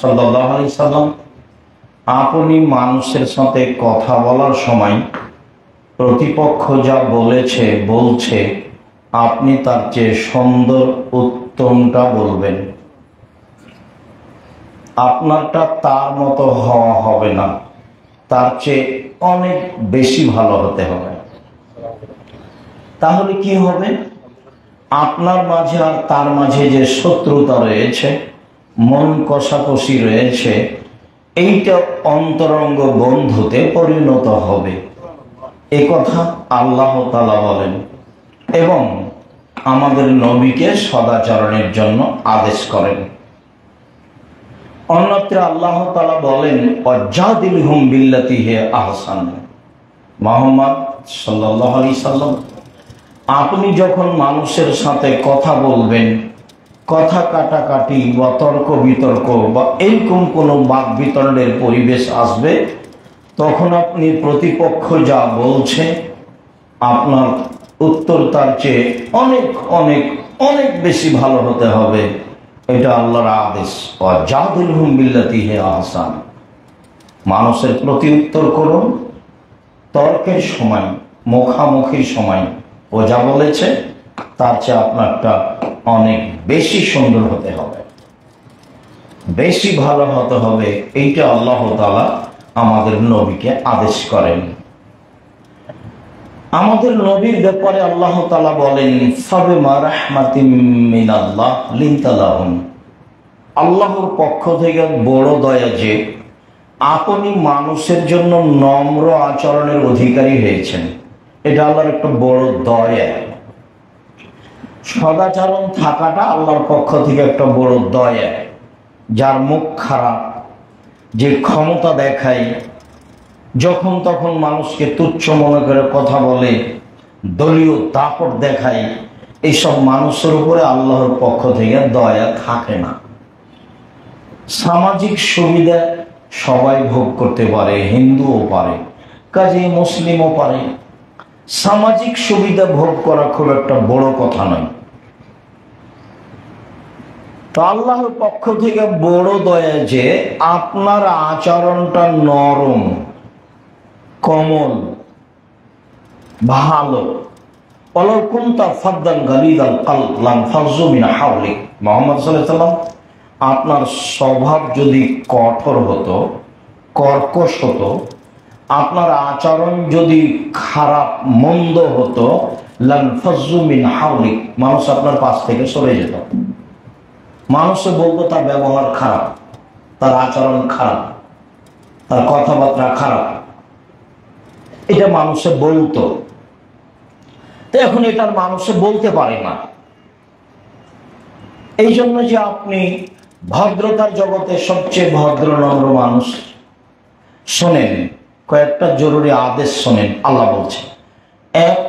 সাল্লাল্লাহু আলাইহি সাল্লাম আপনি মানুষের সাথে কথা বলার সময় প্রতিপক্ষ যা বলছে আপনি তার চেয়ে সুন্দর উত্তমটা বলবেন। আপনারটা তার মতো হওয়া হবে না, তার চেয়ে অনেক বেশি ভালো হতে হবে। তাহলে কি হবে? আপনার মাঝে আর তার মাঝে যে শত্রুতা রয়েছে, মন কষাকষি রয়েছে, এইটা অন্তরঙ্গ বন্ধুতে পরিণত হবে। এ কথা আল্লাহ তাআলা বলেন এবং আমাদের নবীকে সদাচরণের জন্য আদেশ করেন। অন্যত্র আল্লাহ তাআলা বলেন ওয়াজাদিলহুম বিল্লাতি হিয়া আহসান। মুহাম্মদ সাল্লাল্লাহু আলাইহি সাল্লাম আপনি যখন মানুষের সাথে কথা বলবেন, কথা কাটাকাটি বা তর্ক বিতর্ক বা এরকম কোনো বাক বিতণ্ডের পরিবেশ আসবে, তখন আপনি প্রতিপক্ষ যা বলছে আপনার উত্তর তার চেয়ে অনেক অনেক অনেক বেশি ভালো হতে হবে। এটা আল্লাহর আদেশ, ওয়াজাদিলহুম বিল্লাতি হিয়া আহসান। মানুষের প্রতি উত্তর করুন তর্কের সময়, মুখামুখির সময়। ও যা বলেছে তার চেয়ে আপনারটা অনেক বেশি সুন্দর হতে হবে, বেশি ভালো হতে হবে। এইটা আল্লাহ তাআলা আমাদের নবীকে আদেশ করেন। আমাদের নবীর ব্যাপারে আল্লাহ তাআলা বলেন ফাবিমা রাহমাতিম মিনাল্লাহ লিনতা লাহুম। আল্লাহর পক্ষ থেকে বড় দয়া যে আপনি মানুষের জন্য নম্র আচরণের অধিকারী হয়েছেন। এটা আল্লাহর একটা বড় দয়া। সদাচরণ থাকাটা আল্লাহর পক্ষ থেকে একটা বড় দয়া। যার মুখ খারাপ, যে ক্ষমতা দেখায়, যখন তখন মানুষকে তুচ্ছ মনে করে কথা বলে, দলীয় দাপট দেখায়, এইসব মানুষের উপরে আল্লাহর পক্ষ থেকে দয়া থাকে না। সামাজিক সুবিধা সবাই ভোগ করতে পারে, হিন্দুও পারে, কাজেই মুসলিমও পারে। সামাজিক সুবিধা ভোগ করা খুব একটা বড় কথা নয়। তো আল্লাহর পক্ষ থেকে বড় দয়া যে আপনার আচরণটা নরম, কোমল, ভালো। ওয়ালাউ কুনতা ফাদ্দান গালিযাল কলব লানফাযু মিন হাওলিক। মুহাম্মদ সাল্লাল্লাহু আলাইহি ওয়াসাল্লাম আপনার স্বভাব যদি কঠোর হতো, কর্কশ হতো, আপনার আচরণ যদি খারাপ মন্দ হতো, লানফাযু মিন হাওলিক, মানুষ আপনার পাশ থেকে সরে যেত। মানুষে বলতো তার ব্যবহার খারাপ, তার আচরণ খারাপ, তার কথাবার্তা খারাপ, এটা মানুষে বলতো। তো এখন এটা মানুষে বলতে পারে না। এই জন্য যে আপনি ভদ্রতার জগতে সবচেয়ে ভদ্র নম্র মানুষ। শোনেন, কয়েকটা জরুরি আদেশ শোনেন। আল্লাহ বলছে এক,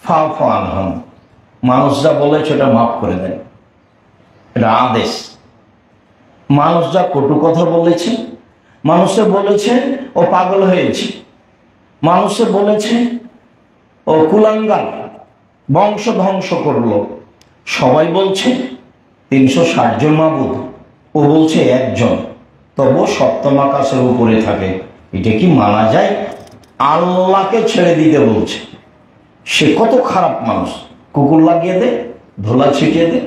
ফাফু আনহুম, মানুষ যা বলেছে ওটা মাফ করে দেন। এটা আদেশ। মানুষ যা কটু কথা বলেছে, মানুষে বলেছে ও পাগল হয়েছে, মানুষে বলেছে ও কুলাঙ্গার, বংশ ধ্বংস করলো, সবাই বলছে 360 জন মাবুদ, ও বলছে একজন, তবু সপ্তম আকাশের উপরে থাকে। এটা কি মানা যায়? আল্লাহকে ছেড়ে দিতে বলছে। সে কত খারাপ মানুষ। কুকুর লাগিয়ে দে, ধোলা ছিটিয়ে দে,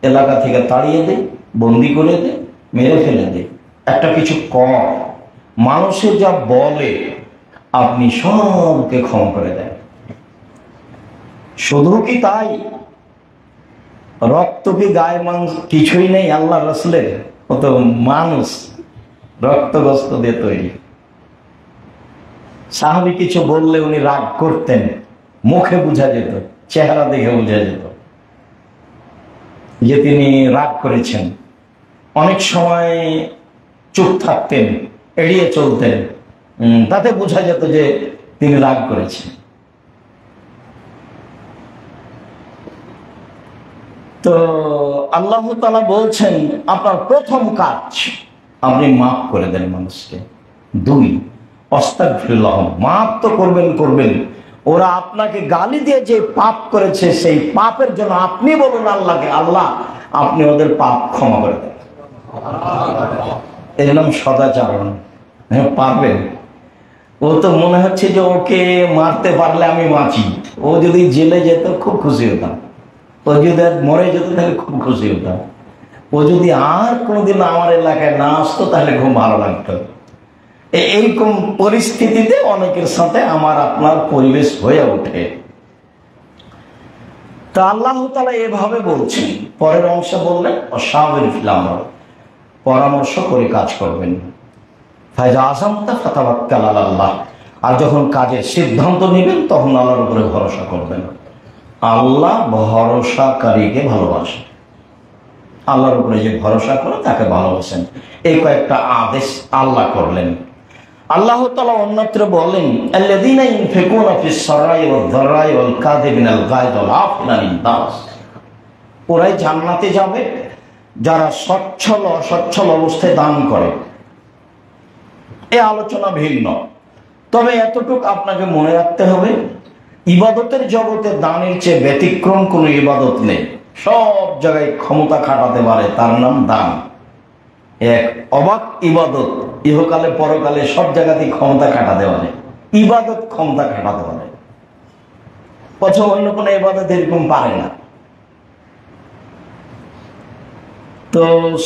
এলাকা থেকে তাড়িয়ে দে, বন্দি করে দে, মেরে ফেলে দে, একটা কিছু কর। মানুষে যা বলে আপনি সবকে ক্ষমা করে দেন। শুধু কি তাই? রক্ত কি গায়ে মাংস কিছুই নেই আল্লাহ রাসূলের? ও তো মানুষ, রক্তগ্রস্ত দিয়ে তৈরি। সাহাবী কিছু বললে উনি রাগ করতেন, মুখে বোঝা যেত, চেহারা দেখে বোঝা যেত যে তিনি রাগ করেছেন। অনেক সময় চুপ থাকতেন, এড়িয়ে চলতেন, তাতে বোঝা যেত যে তিনি রাগ করেছেন। তো আল্লাহ তাআলা বলছেন আপনার প্রথম কাজ আপনি মাফ করে দেন মানুষকে। 2, আস্তাগফিরুল্লাহ, মাফ তো করবেন। ওরা আপনাকে গালি দিয়ে যে পাপ করেছে সেই পাপের জন্য আপনি বলুন আল্লাহকে, আল্লাহ আপনি ওদের পাপ ক্ষমা করে দেন। এর নাম সদাচরণ। পারবেন? ও তো মনে হচ্ছে যে ওকে মারতে পারলে আমি বাঁচি। ও যদি জেলে যেত খুব খুশি হতাম, ও যদি মরে যেত তাহলে খুব খুশি হতাম, ও যদি আর কোনোদিন আমার এলাকায় না আসতো তাহলে খুব ভালো লাগতো। এইরকম পরিস্থিতিতে অনেকের সাথে আমার আপনার পরিবেশ হয়ে ওঠে। তা আল্লাহ তাআলা এভাবে বলছেন। পরের অংশে বললেন অশাবির ফিল আমর, পরামর্শ করে কাজ করবেন। ফাইজা আযামতা ফাতাওয়াক্কাল আলাল্লাহ, আর যখন কাজের সিদ্ধান্ত নেবেন তখন আল্লাহর উপরে ভরসা করবেন। আল্লাহ ভরসাকারীকে ভালোবাসেন। আল্লাহর উপরে যে ভরসা করে তাকে ভালোবাসেন। এই কয়েকটা আদেশ আল্লাহ করলেন। আল্লাহ তাআলা অন্যত্র বলেন আল্লাযীনা ইউনফিকুনা ফিস সারাই ওয়াদ দারাই ওয়াল কাযিবিনাল গায়য ওয়াল আফিনা আনিন নাস, ওরাই জান্নাতে যাবে যারা সচ্ছল অসচ্ছল অবস্থায় দান করে। এই আলোচনা ভিন্ন, তবে এতটুকু আপনাকে মনে রাখতে হবে, ইবাদতের জগতে দানের চেয়ে ব্যতিক্রম কোনো ইবাদত নেই। সব জায়গায় ক্ষমতা খাটাতে পারে, তার নাম দান। এক অবাক ইবাদত, ইহকালে পরকালে সব জায়গাতেই ক্ষমতা খাটাতে পারে। ইবাদত ক্ষমতা খাটাতে পারে, পছন্দ অন্য কোনো ইবাদত এরকম পারে না। তো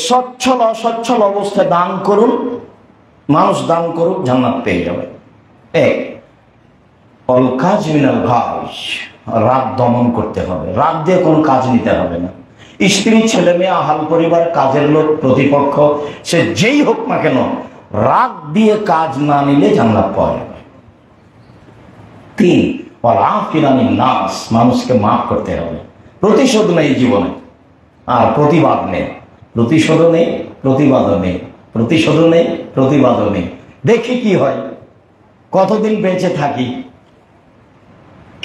সচ্ছল অসচ্ছল অবস্থায় দান করুন, মানুষ দান করুক, জান্নাত পেয়ে যাবে। এক অল কাজ মিনাল গায়জ, রাগ দমন করতে হবে। রাগ দিয়ে কোনো কাজ নিতে হবে না। স্ত্রী, ছেলে মেয়ে, আহাল পরিবার, কাজের লোক, প্রতিপক্ষ, সে যেই হোক না কেন, রাগ দিয়ে কাজ না নিলে জান্নাত পাওয়া যাবে। তিন ওয়াল আফিনা আনিন নাস, মানুষকে মাফ করতে হবে। প্রতিশোধ নেই জীবনে, আর প্রতিবাদ নেই। প্রতিশোধ নেই, প্রতিবাদও নেই, প্রতিশোধ নেই, প্রতিবাদও নেই। দেখি কি হয়, কতদিন বেঁচে থাকি,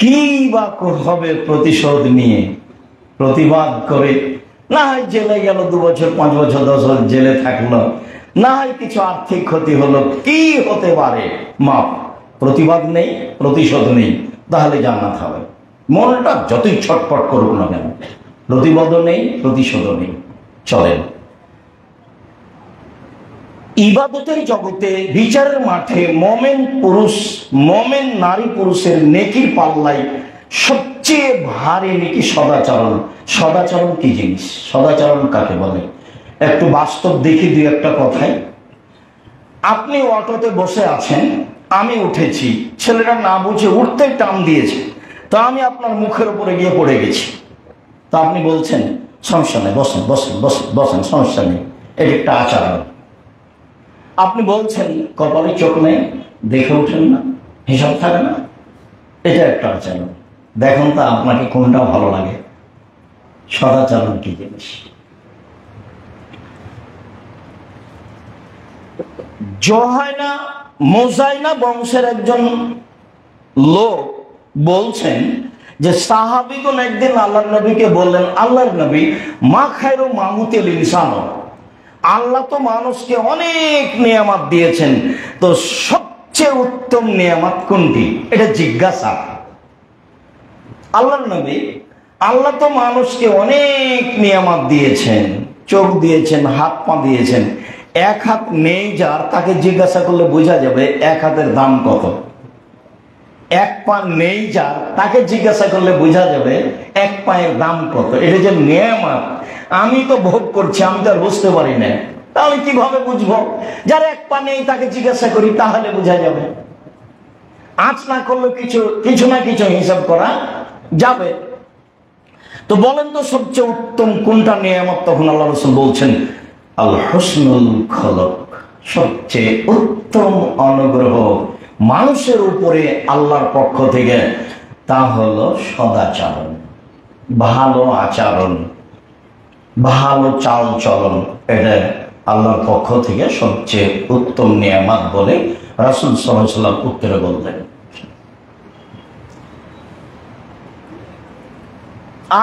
কি বা হবে প্রতিশোধ নিয়ে। প্রতিবাদ করে না হয় জেলে গেল 2 বছর, 5 বছর, 10 বছর জেলে থাকলো, না হয় কিছু আর্থিক ক্ষতি হলো, কি হতে পারে। মাপ, প্রতিবাদ নেই, প্রতিশোধ নেই, তাহলে জান্নাত হবে। মনটা যতই ছটফট করুক না কেন, প্রতিবাদও নেই, প্রতিশোধও নেই, চলেন। ইবাদতের জগতে, বিচারের মাঠে মোমেন পুরুষ, মোমেন নারী পুরুষের নেকির পাল্লায় সবচেয়ে ভারী নেকি সদাচরণ। সদাচরণ কি জিনিস? সদাচরণ কাকে বলে? একটু বাস্তব দেখি 2-1টা কথায়। আপনি অটোতে বসে আছেন, আমি উঠেছি, ছেলেটা না বুঝে উঠতেই টান দিয়েছে, তো আমি আপনার মুখের উপরে গিয়ে পড়ে গেছি। তো আপনি বলছেন সমস্যা নেই, বসেন বসেন বসেন বসেন, সমস্যা নেই, এটা একটা আচরণ। আপনি বলছেন কপালে চোখ নেই, দেখে উঠেন না, হিসাব থাকে না, এটা একটা আচরণ। দেখুন তো আপনাকে কোনটা ভালো লাগে? সদাচরণ কি জিনিস? জোহাইনা মোজাইনা বংশের একজন লোক বলছেন যে সাহাবীগণ একদিন আল্লাহর নবীকে বললেন, আল্লাহর নবী, মা খায়রু মাহুতিল ইনসান, আল্লাহ তো মানুষকে অনেক নিয়ামত দিয়েছেন, তো সবচেয়ে উত্তম নিয়ামত কোনটি? এটা জিজ্ঞাসা। আল্লাহর নবী, আল্লাহ তো মানুষকে অনেক নিয়ামত দিয়েছেন, চোখ দিয়েছেন, হাত পা দিয়েছেন, এক হাত নেই যার, তাকে জিজ্ঞাসা করলে বোঝা যাবে এক হাতের দাম কত। এক পা নেই যার, তাকে জিজ্ঞাসা করলে বোঝা যাবে এক পায়ের দাম কত। এটা যে নিয়ামত, আমি তো ভোগ করছি, আমি তো আর বুঝতে পারি না, তাহলে কিভাবে বুঝবো? যার এক পা নেই তাকে জিজ্ঞাসা করি, তাহলে বোঝা যাবে। আঁচ না করলে কিছু না কিছু হিসাব করা যাবে। তো বলেন তো সবচেয়ে উত্তম কোনটা নিয়ামত? তখন আল্লাহ রাসূল বলছেন আল হুসনুল খলক, সবচেয়ে উত্তম অনুগ্রহ মানুষের উপরে আল্লাহর পক্ষ থেকে, তা হলো সদাচরণ, ভালো আচরণ, ভালো চাল চলন। এটা আল্লাহর পক্ষ থেকে সবচেয়ে উত্তম নিয়ামত বলে রাসূল সাল্লাল্লাহু আলাইহি ওয়াসাল্লাম উত্তরে বললেন।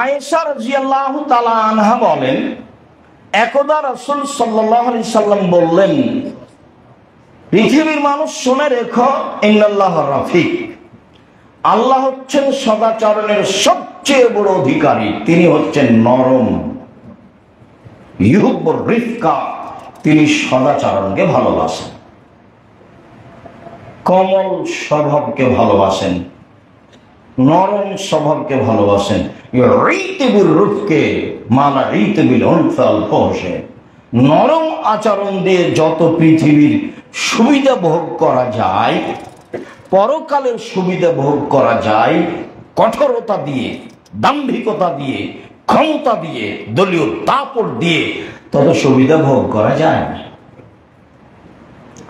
আয়েশা রাদিয়াল্লাহু তাআলা আনহা বলেন, একদা রাসূল সাল্লাল্লাহু আলাইহি সাল্লাম বললেন, পৃথিবীর মানুষ শুনে রেখো, ইন্নাল্লাহ রাফিক, আল্লাহ হচ্ছেন সদাচরণের সবচেয়ে বড় অধিকারী। তিনি হচ্ছেন নরম, ইউহিব্বুর রিফকা, তিনি সদাচরণকে ভালোবাসেন, কোমল স্বভাবকে ভালোবাসেন, নরম স্বভাবকে ভালোবাসেন। নরম আচরণ দিয়ে যত পৃথিবীর সুবিধা ভোগ করা যায়, পরকালের সুবিধা ভোগ করা যায়, কঠোরতা দিয়ে, দাম্ভিকতা দিয়ে, ক্ষমতা দিয়ে, দলীয় দাপট দিয়ে তত সুবিধা ভোগ করা যায় না।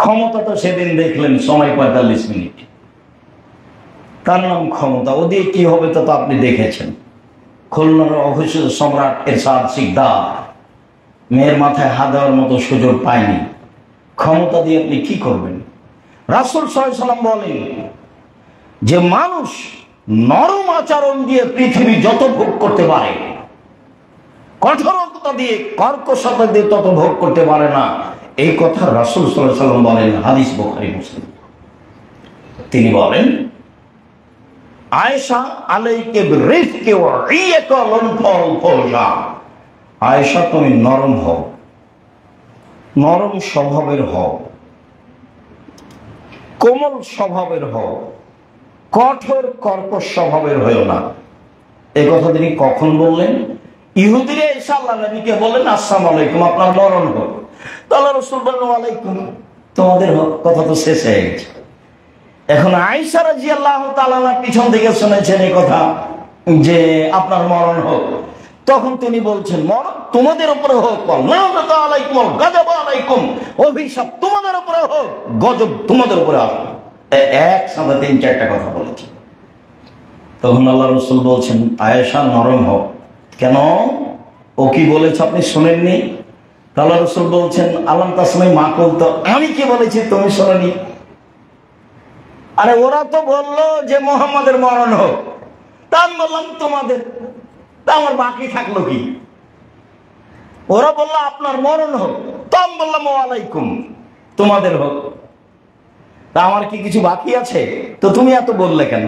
ক্ষমতা তো সেদিন দেখলেন সময় 45 মিনিট, তার নাম ক্ষমতা। ও দিয়ে কি হবে তা তো আপনি দেখেছেন। খুলনার অঘোষিত সম্রাট এরশাদ সিকদার মেয়ের মাথায় হাত দেওয়ার মতো সুযোগ পায়নি। ক্ষমতা দিয়ে আপনি কি করবেন? রাসূল সাল্লাল্লাহু আলাইহি ওয়াসাল্লাম বলেন যে মানুষ নরম আচরণ দিয়ে পৃথিবী যত ভোগ করতে পারে, কঠোরতা দিয়ে, কর্কশতা দিয়ে তত ভোগ করতে পারে না। এই কথা রাসূল সাল্লাল্লাহু আলাইহি ওয়াসাল্লাম বলেন, হাদিস বুখারী মুসলিম। তিনি বলেন, আয়েশা আলাইকে বিরিফকি ওয়া ইয়াকা লনফল ফওজা, আয়েশা তুমি নরম হও, নরম স্বভাবের হও, কোমল স্বভাবের হও, কঠোর কর্কশ স্বভাবের হয়েও না। এই কথা তিনি কখন বললেন? ইহুদিরা এসে আল্লাহ নবীকে বললেন, আসসালামু আলাইকুম, আপনার মরণ হোক। তাহলে রাসূল বললেন, ওয়ালাইকুম, তোমাদের হোক। কথা তো শেষ হয়ে গেছে। এখন আয়েশা রাদিয়াল্লাহু তাআলা পিছন থেকে শুনেছেন এই কথা যে আপনার মরণ হোক। তখন তিনি বলছেন, মরণ তোমাদের উপরে হোক, অভিশাপ তোমাদের উপরে হোক, গজব তোমাদের উপরে আসবে। একসাথে 3-4টা কথা বলেছে। তখন আল্লাহ রাসূল বলছেন, আয়েশা নরম হোক। কেন? ও কি বলেছে আপনি শোনেননি? আল্লাহ রাসূল বলছেন, আলাম তাসমাই মা কুলতা, আমি কি বলেছি তুমি শোনোনি? আরে ওরা তো বললো যে মুহাম্মাদের মরণ হোক, তা আমি বললাম তোমাদের, তা আমার বাকি থাকলো কি? ওরা বললো আপনার মরণ হোক, তা আমি বললাম ওয়ালাইকুম, তোমাদের হোক। তা আমার কি কিছু বাকি আছে? তো তুমি এত বললে কেন?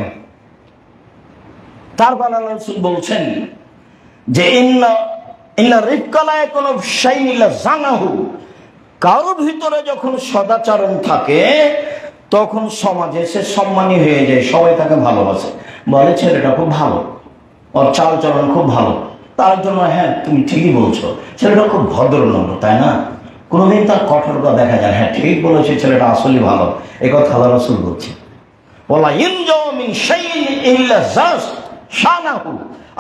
তারপর আল্লাহ রাসূল বলছেন যে ইন্না রিফকা লা ইয়াকুনু শাইইন ইল্লা জানাহু, কারো ভিতরে যখন সদাচরণ থাকে তখন সমাজে সে সম্মানী হয়ে যায়, সবাই তাকে ভালোবাসে, বলে ছেলেটা খুব ভালো, ওর চালচলন খুব ভালো। তার জন্য হ্যাঁ তুমি ঠিকই বলছো, ছেলেটা খুব ভদ্রনম্র, তাই না? কোনোদিন তার কঠোরতা দেখা যায়, হ্যাঁ ঠিক বলেছে, ছেলেটা আসলে ভালো। এই কথা আল্লাহ রাসূল বলছে। ওয়ালা ইয়ানজাউ মিন শাইইন ইল্লা শানাহু,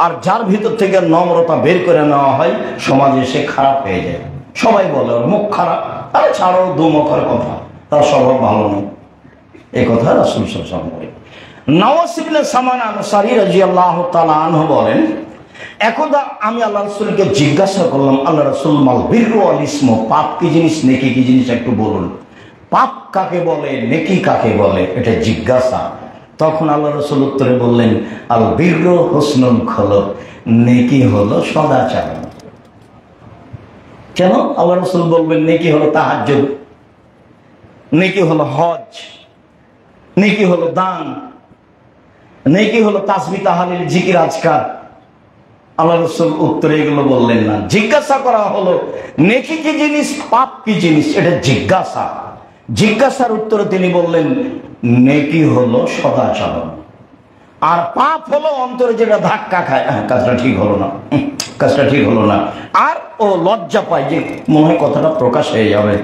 আর যার ভিতর থেকে নম্রতা বের করে নেওয়া হয় সমাজে সে খারাপ হয়ে যায়। সবাই বলে ওর মুখ খারাপ, আরে ছাড়ো, দুমুখের কথা, তার স্বভাব ভালো নেই। এই কথা রাসূল সাল্লাল্লাহু আলাইহি ওয়াসাল্লাম বলেন। নওয়াস ইবনে সামান আনসারী রাদিয়াল্লাহু তাআলা আনহু বলেন, একদা আমি আল্লাহ রাসূলকে জিজ্ঞাসা করলাম, আল্লাহ রাসূল, মাল বিররু ওয়াল ইসমু, পাপ কি জিনিস, নেকি কি জিনিস একটু বলুন। পাপ কাকে বলে, নেকি কাকে বলে, এটা জিজ্ঞাসা। তখন আল্লাহ রাসূল উত্তরে বললেন, আল বিররু হুসনুল খুলুক, নেকি হলো সদাচরণ। কেন আল্লাহ রাসূল বলবেন নেকি হলো তাহাজ্জুদ, নেকি হলো হজ, নেকি হলো দান, নেকি হলো তাসবিহ তাহলিল জিকির আজকার? আল্লাহ রাসূল উত্তরে এগুলো বললেন না। জিজ্ঞাসা করা হলো নেকি কি জিনিস, পাপ কি জিনিস, এটা জিজ্ঞাসা। জিজ্ঞাসার উত্তরে তিনি বললেন নেকি হলো সদাচরণ, আর পাপ হলো অন্তরে যেটা ধাক্কা খায়, কাজটা ঠিক হলো না, কাজটা ঠিক হলো না, আর ও লজ্জা পায় যে মনে হয় কথাটা প্রকাশ হয়ে যাবে,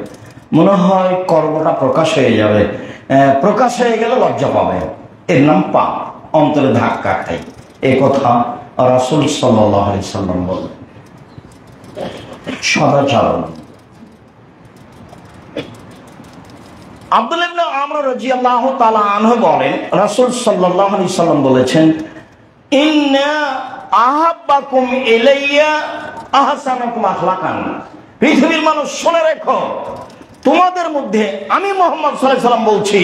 মনে হয় কর্মটা প্রকাশ হয়ে যাবে, প্রকাশ হয়ে গেলে লজ্জা পাবে, এর নাম পাপ, অন্তরে ধাক্কা খায়। এই কথা রাসূল সাল্লাল্লাহু আলাইহি ওয়াসাল্লাম বলেন। সদাচরণ। আব্দুল্লাহ ইবনে আমর রাদিয়াল্লাহু তাআলা আনহু বলেন, রাসূল সাল্লাল্লাহু আলাইহি ওয়াসাল্লাম বলেছেন, ইন্না আহাব্বাকুম ইলাইয়া আহসানুকুম আখলাকান। পৃথিবীর মানুষ শুনে রেখো, তোমাদের মধ্যে আমি মুহাম্মদ সাল্লাল্লাহু আলাইহি ওয়াসাল্লাম বলছি,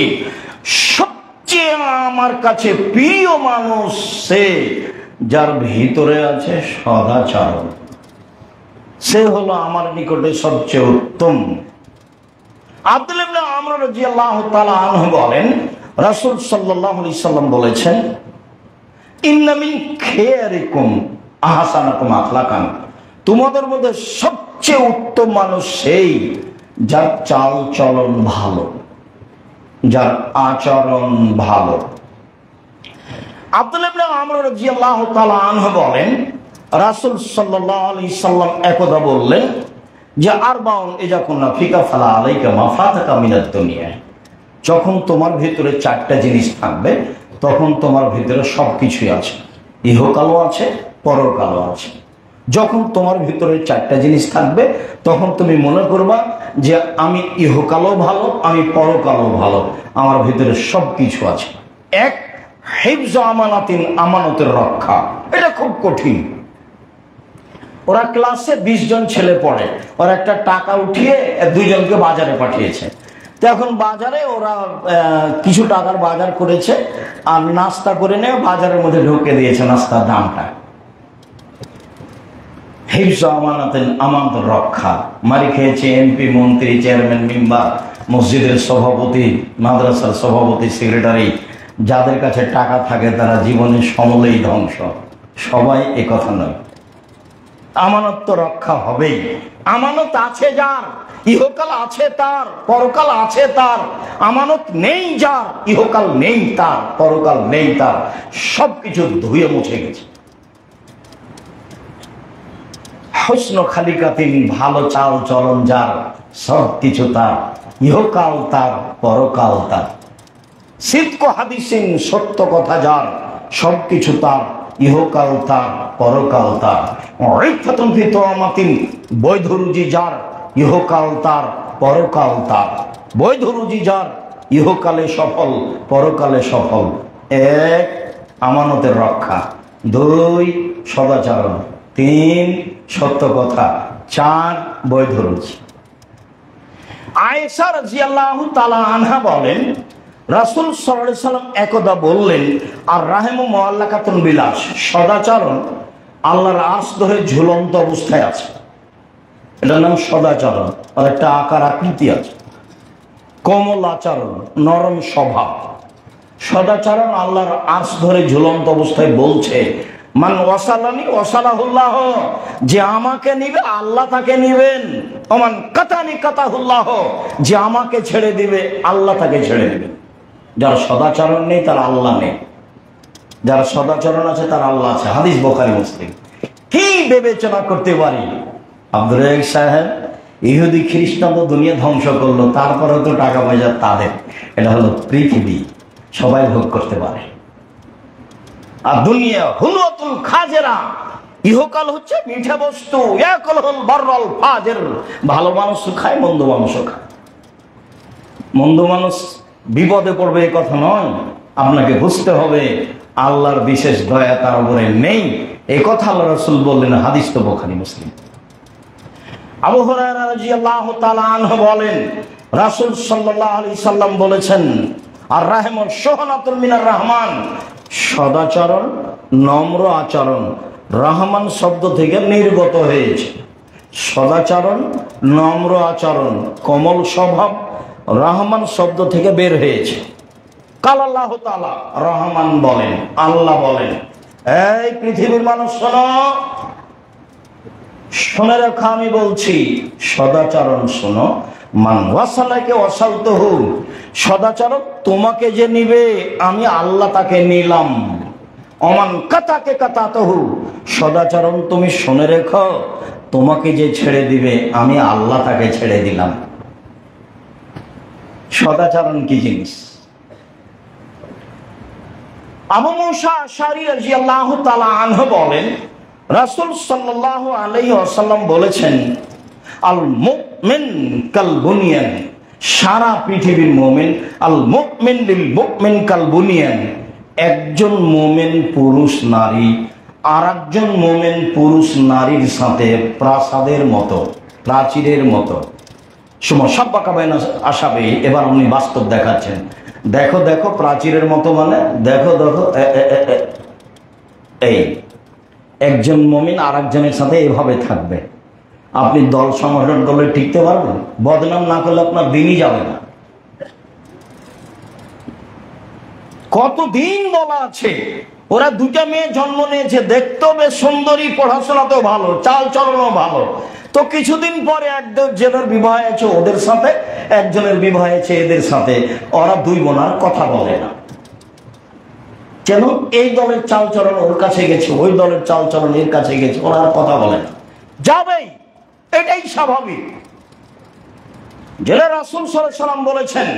সবচেয়ে আমার কাছে প্রিয় মানুষ সে যার ভিতরে আছে সদাচরণ, সে হলো আমার নিকটে সবচেয়ে উত্তম। আব্দুল্লাহ ইবনে আমর রাদিয়াল্লাহু তাআলা আনহু বলেন, রাসূল সাল্লাল্লাহু আলাইহি ওয়াসাল্লাম বলেছেন, ইন্না মিন খায়রিকুম আহসানুকুম আখলাকান, তোমাদের মধ্যে সবচেয়ে উত্তম মানুষ সেই যার চাল চলন ভালো, যার আচরণ ভালো। আব্দুল্লাহ ইবনে আমর রাদিয়াল্লাহু তাআলা আনহু বলেন, রাসূল সাল্লাল্লাহু আলাইহি সাল্লাম একদা বললেন যে আরবাউন ইযা কুননা ফিকা ফালা আলাইকা মা ফাতাকা মিনাদ দুনিয়া। যখন তোমার ভিতরে চারটা জিনিস থাকবে তখন তোমার ভিতরে সবকিছুই আছে, ইহকালও আছে, পরকালও আছে। যখন তোমার ভিতরে চারটা জিনিস থাকবে তখন তুমি মনে করবা যে আমি ইহকালও ভালো, আমি পরকালও ভালো, আমার ভিতরে সবকিছু আছে। এক, হিফজ আমানাতিন, আমানতের রক্ষা। এটা খুব কঠিন। ওরা ক্লাসে 20 জন ছেলে পড়ে, ওরা একটা টাকা উঠিয়ে 2 জনকে বাজারে পাঠিয়েছে। তো এখন বাজারে ওরা কিছু টাকার বাজার করেছে আর নাস্তা করে নিয়ে বাজারের মধ্যে ঢুকে দিয়েছে নাস্তার দামটা। হিফজ আমানাতিন, আমানত রক্ষা। মারি খেয়েছে এমপি, মন্ত্রী, চেয়ারম্যান, মেম্বার, মসজিদের সভাপতি, মাদ্রাসার সভাপতি, সেক্রেটারি। যাদের কাছে টাকা থাকে তারা জীবনে সমূলেই ধ্বংস। সবাই এ কথা নয়। আমানত তো রক্ষা হবেই। আমানত আছে যার, ইহকাল আছে তার, পরকাল আছে তার। আমানত নেই যার, ইহকাল নেই তার, পরকাল নেই তার, সবকিছু ধুয়ে মুছে গেছে। হুসন খালিকাতিন, ভালো চাল চলন যার, সব কিছু তার, ইহকাল তার, পরকাল তার। সিদক হাদিসিন, সত্য কথা যার, সবকিছু তার, ইহকাল তার, পরকাল তার। ইফাতুন ফি তামাতিন, বৈধ রুজি যার, ইহকাল তার, পরকাল তার। বৈধ রুজি যার, ইহকালে সফল, পরকালে সফল। এক, আমানতের রক্ষা। 2, সদাচরণ। 3, সত্য কথা। 4, বৈধ রুজি। আয়েশা রাদিয়াল্লাহু তাআলা আনহা বলেন, রাসূল সাল্লাল্লাহু আলাইহি সাল্লাম একদা বললেন, আর রাহেমু মুআল্লাকাতুন বিলাস, সদাচরণ আল্লাহর আরশ ধরে ঝুলন্ত অবস্থায় আছে। এটার নাম সদাচরণ। আর একটা আকার আকৃতি আছে। কোমল আচরণ, নরম স্বভাব। সদাচরণ আল্লাহর আরশ ধরে ঝুলন্ত অবস্থায় বলছে, মান ওয়াসালানি ওয়াসালাহুল্লাহ, যে আমাকে নিবে আল্লাহ তাকে নিবেন। ওমান কাতানি কাতাহুল্লাহ, যে আমাকে ছেড়ে দিবে আল্লাহ তাকে ছেড়ে দিবে। যার সদাচরণ নেই তার আল্লাহ নেই, যার সদাচরণ আছে তার আল্লাহ আছে। হাদিস বুখারী মুসলিম। কি বিবেচনা করতে পারি? আব্দুর রাজ্জাক সাহেব, ইহুদি খ্রিস্টান তো দুনিয়া ধ্বংস করলো, তারপরেও তো টাকা পয়সা তাদের। এটা হলো পৃথিবী, সবাই ভোগ করতে পারে। আর দুনিয়া হুলুতুল খাজেরা, ইহকাল হচ্ছে মিঠা বস্তু। ইয়াকুলুল বাররাল ফাজির, ভালো মানুষ খায়, মন্দ মানুষও খায়। মন্দ মানুষ বিপদে পড়বে এ কথা নয়, আপনাকে বুঝতে হবে আল্লাহর বিশেষ দয়া তার উপরে নেই। এই কথা আল্লাহ রাসূল বললেন। হাদিস তো বুখারী মুসলিম। আবু হুরায়রা রাদিয়াল্লাহু তাআলা আনহু বলেন, রাসূল সাল্লাল্লাহু আলাইহি সাল্লাম বলেছেন, আর রাহমুন শুহনাতুল মিনার রহমান, সদাচরণ, নম্র আচরণ রহমান শব্দ থেকে নির্গত হয়েছে। সদাচরণ, নম্র আচরণ, কোমল স্বভাব রহমান শব্দ থেকে বের হয়েছে। কাল আল্লাহ তাআলা, রহমান বলেন, আল্লাহ বলেন, এই পৃথিবীর মানুষ শোনো, শুনে রাখো আমি বলছি, সদাচরণ শোনো। মান ওয়াসালাকে ওয়াসালতুহু, সদাচরণ তোমাকে যে নিবে আমি আল্লাহ তাকে নিলাম। অমান কাতাকে কাতাতুহু, সদাচরণ তুমি শুনে রেখো, তোমাকে যে ছেড়ে দিবে আমি আল্লাহ তাকে ছেড়ে দিলাম। সদাচরণ কি জিনিস? আবু মুসা আশআরী রাদিয়াল্লাহু তাআলা আনহু বলেন, রাসূল সাল্লাল্লাহু আলাইহি ওয়াসাল্লাম বলেছেন, আল মুমিন কাল বুনিয়ান, সারা পৃথিবীর মুমিন, আল মুমিন লিল মুমিন কাল বুনিয়ান, একজন মুমিন পুরুষ নারী আর একজন মুমিন পুরুষ নারীর সাথে প্রাসাদের মতো, প্রাচীরের মতো। সুমসাব্বাকা বাইনা আসাবে, এবার উনি বাস্তব দেখাচ্ছেন। দেখো দেখো, প্রাচীরের মতো মানে দেখো দেখো, এই একজন মুমিন আর একজনের সাথে এভাবে থাকবে। আপনি দল সংগঠন করলে টিকতে পারবেন? বদনাম না করলে আপনার দিনই যাবে না। কতদিন বলা আছে, ওরা 2টা মেয়ে জন্ম নিয়েছে, দেখতেও বেশ সুন্দরী, পড়াশোনাতেও ভালো, চাল চলনও ভালো, তো কিছুদিন পরে একজনের বিবাহ হয়েছে ওদের সাথে, একজনের বিবাহ হয়েছে এদের সাথে। ওরা দুই বোন আর কথা বলে না। কেন? এই দলের চালচলন ওর কাছে গেছে, ওই দলের চালচলন এর কাছে গেছে, ওরা আর কথা বলে না। যাবেই, এটাই স্বাভাবিক। যেটা রাসূল সাল্লাল্লাহু আলাইহি ওয়াসাল্লাম বলেছেন,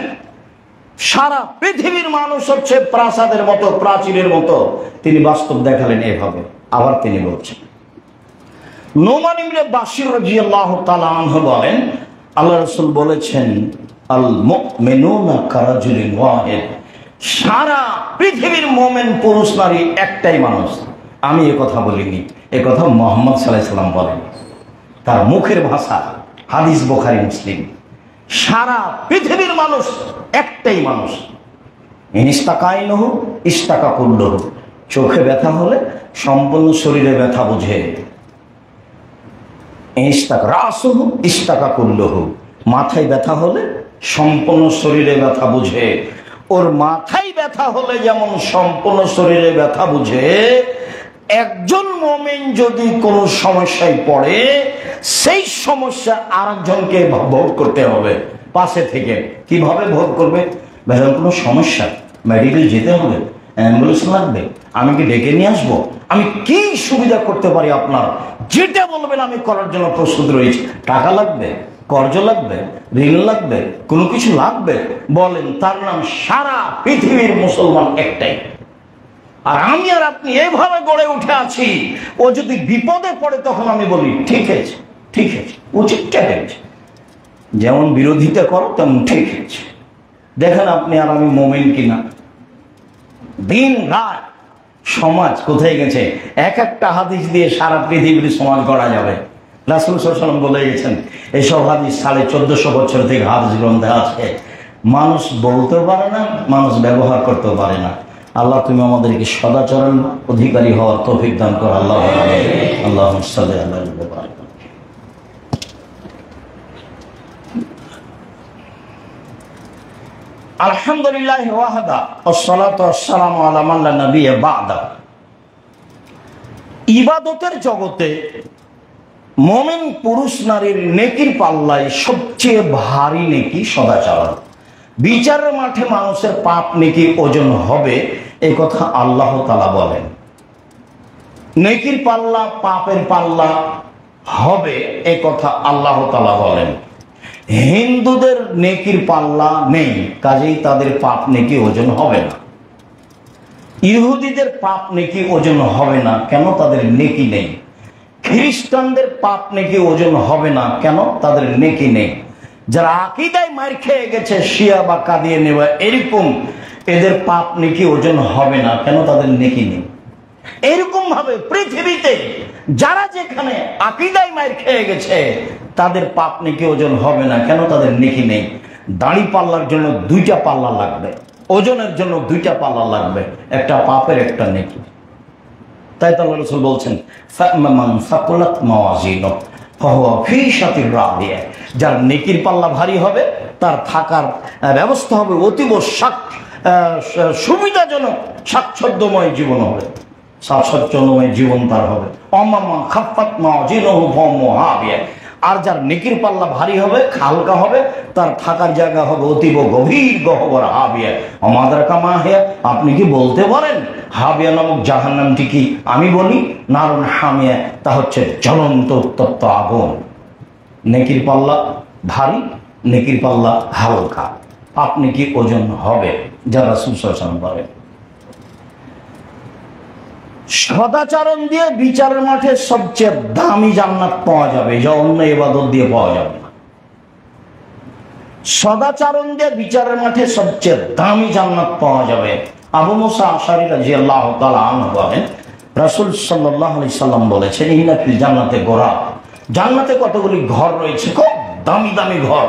সারা পৃথিবীর মানুষ হচ্ছে প্রাসাদের মতো, প্রাচীরের মতো। তিনি বাস্তব দেখালেন এভাবে। আবার তিনি বলছেন, নোমান ইবনে বাশির রাদিয়াল্লাহু তাআলা আনহু বলেন, আল্লাহ রাসূল বলেছেন, আল মুমিনুনা কারাজুলিন ওয়াহিদ, সারা পৃথিবীর মুমিন পুরুষ নারী একটাই মানুষ। আমি এ কথা বলিনি, এ কথা মুহাম্মদ সাল্লাল্লাহু আলাইহি ওয়াসাল্লাম বলেন, তার মুখের ভাষা, হাদিস বুখারী মুসলিম। সারা পৃথিবীর মানুষ একটাই মানুষ। ইস্তাকাইনহু ইস্তাকা কুল্লুহু, চোখে ব্যথা হলে সম্পূর্ণ শরীরে ব্যথা বুঝে। ইস্তাকা রাসুহু ইস্তাকা কুল্লুহু, মাথায় ব্যথা হলে সম্পূর্ণ শরীরে ব্যথা বুঝে। ওর মাথায় ব্যথা হলে যেমন সম্পূর্ণ শরীরে ব্যথা বুঝে, একজন মুমিন যদি কোনো সমস্যায় পড়ে, সেই সমস্যা আরেকজনকে ভোগ করতে হবে পাশে থেকে। কিভাবে ভোগ করবে? ভাইয়া কোনো সমস্যা, মেডিকেল যেতে হবে, অ্যাম্বুলেন্স লাগবে, আমি কি ডেকে নিয়ে আসবো, আমি কি সুবিধা করতে পারি আপনার, যেটা বলবেন আমি করার জন্য প্রস্তুত রয়েছি। টাকা লাগবে, কর্জ লাগবে, ঋণ লাগবে, কোনো কিছু লাগবে, বলেন। তার নাম সারা পৃথিবীর মুসলমান একটাই। আর আমি আর আপনি এভাবে গড়ে উঠে আছি, ও যদি বিপদে পড়ে তখন আমি বলি ঠিক আছে, ঠিক আছে, উচিতটা হয়েছে। যেমন বিরোধিতা করো তেমন ঠিক আছে। দেখেন আপনি আর আমি মুমিন কিনা। দিন রাত সমাজ কোথায় গেছে, এক একটা হাদিস দিয়ে সারা পৃথিবীর সমাজ গড়া যাবে। রাসূল সাল্লাল্লাহু আলাইহি ওয়াসাল্লাম বলে গেছেন, এইসব হাদিস 1450 বছর থেকে হাদিস গ্রন্থে আছে। মানুষ বলতে পারে না, মানুষ ব্যবহার করতে পারে না। আল্লাহ তুমি আমাদেরকে সদাচরণ অধিকারী হওয়ার তৌফিক দান করো। আল্লাহ আল্লাহুম্মা সাল্লি আলা মুহাম্মাদ। আলহামদুলিল্লাহ ওয়াহদা ওয়াসসালাতু ওয়াসসালামু আলা মান লা নাবিয়্যা বা'দা। ইবাদতের জগতে মুমিন পুরুষ নারীর নেকির পাল্লায় সবচেয়ে ভারী নেকি সদাচরণ। বিচারের মাঠে মানুষের পাপ নেকি ওজন হবে, এই কথা আল্লাহ তাআলা বলেন। নেকির পাল্লা পাপের পাল্লা হবে, এই কথা আল্লাহ তাআলা বলেন। হিন্দুদের নেকির পাল্লা নেই, কাজেই তাদের পাপ নেকি ওজন হবে না। ইহুদিদের পাপ নেকি ওজন হবে না, কেন? তাদের নেকি নেই। খ্রিস্টানদের পাপ নেকি ওজন হবে না, কেন? তাদের নেকি নেই। যারা আকীদায় মার খেয়ে গেছে, শিয়া বা কাদিয়ানী এরকম, এদের পাপ নেকি ওজন হবে না, কেন? তাদের নেকি নেই। এরকম ভাবে পৃথিবীতে যারা যেখানে আকীদায় মার খেয়ে গেছে, তাদের পাপ নেকি ওজন হবে না, কেন? তাদের নেকি নেই। দাড়ি পাল্লার জন্য দুইটা পাল্লা লাগবে, ওজনের জন্য দুইটা পাল্লা লাগবে, একটা পাপের একটা নেকি। তাই তো আল্লাহ রাসূল বলছেন, ফামান সাকুলাত মাওয়াজিনুহু ফাহুয়া ফি শাতির রাদিয়া, যার নেকির পাল্লা ভারী হবে তার থাকার ব্যবস্থা হবে অতীব সুবিধাজনক, স্বাচ্ছন্দ্যময় জীবন হবে, স্বাচ্ছন্দ্যময় জীবন তার হবে। অমামা খাফাত মাওয়াজিনুহু ফাহুয়া হাবিয়া, আর যার নেকির পাল্লা ভারী হবে, হালকা হবে, তার থাকার জায়গা হবে অতীব গভীর গহ্বর হাবিয়া। আমাদারাকা মা হিয়া, আপনি কি বলতে পারেন হাবিয়া নামক জাহান্নামটি কি? আমি বলি নারুন হামিয়া, তা হচ্ছে জ্বলন্ত উত্তপ্ত আগুন। নেকির পাল্লা ভারী, নেকির পাল্লা হালকা, আপনি কি ওজন হবে, যারা সুশাসন করে। সদাচরণ দিয়ে বিচারের মাঠে সবচেয়ে দামি জান্নাত পাওয়া যাবে, যা অন্য ইবাদত দিয়ে পাওয়া যাবে না। সদাচরণ দিয়ে বিচারের মাঠে সবচেয়ে দামি জান্নাত পাওয়া যাবে। আবু মুসা আশআরী রাদিয়াল্লাহু তাআলা আনহু বলেন, রাসূল সাল্লাল্লাহু আলাইহি সাল্লাম বলেছেন, ইন্না ফিল জান্নাতে গোরা, জান্নাতে কতগুলি ঘর রয়েছে, খুব দামি দামি ঘর।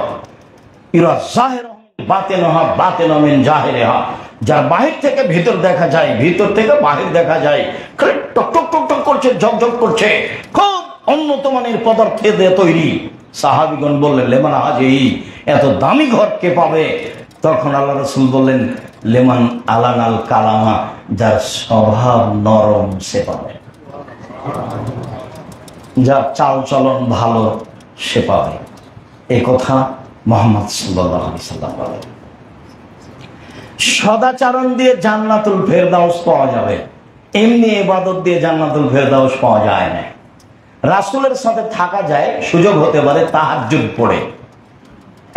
ইরা জাহিরা বাতিনহা বাতিনা মিন জাহিরিহা, যার বাহির থেকে ভিতর দেখা যায়, ভিতর থেকে বাহির দেখা যায়, টক টক টক টক করছে, ঝকঝক করছে, খুব উন্নত মানের পদার্থে দিয়ে তৈরি। সাহাবীগণ বললেন, লেমান হাজি, এত দামি ঘর কে পাবে? তখন আল্লাহ রাসূল বললেন, লেমান আলানাল কালামা, যার স্বভাব নরম সে পাবে, যার চাল চলন ভালো, সে পাবে। এই কথা মুহাম্মদ সাল্লাল্লাহু আলাইহি সাল্লাম বলেন। সদাচরণ দিয়ে জান্নাতুল ফেরদাউস পাওয়া যাবে, এমনি ইবাদত দিয়ে জান্নাতুল ফেরদাউস পাওয়া যায় না। রাসূলের সাথে থাকা যায়, সুযোগ হতে পারে তাহাজ্জুদ পড়ে।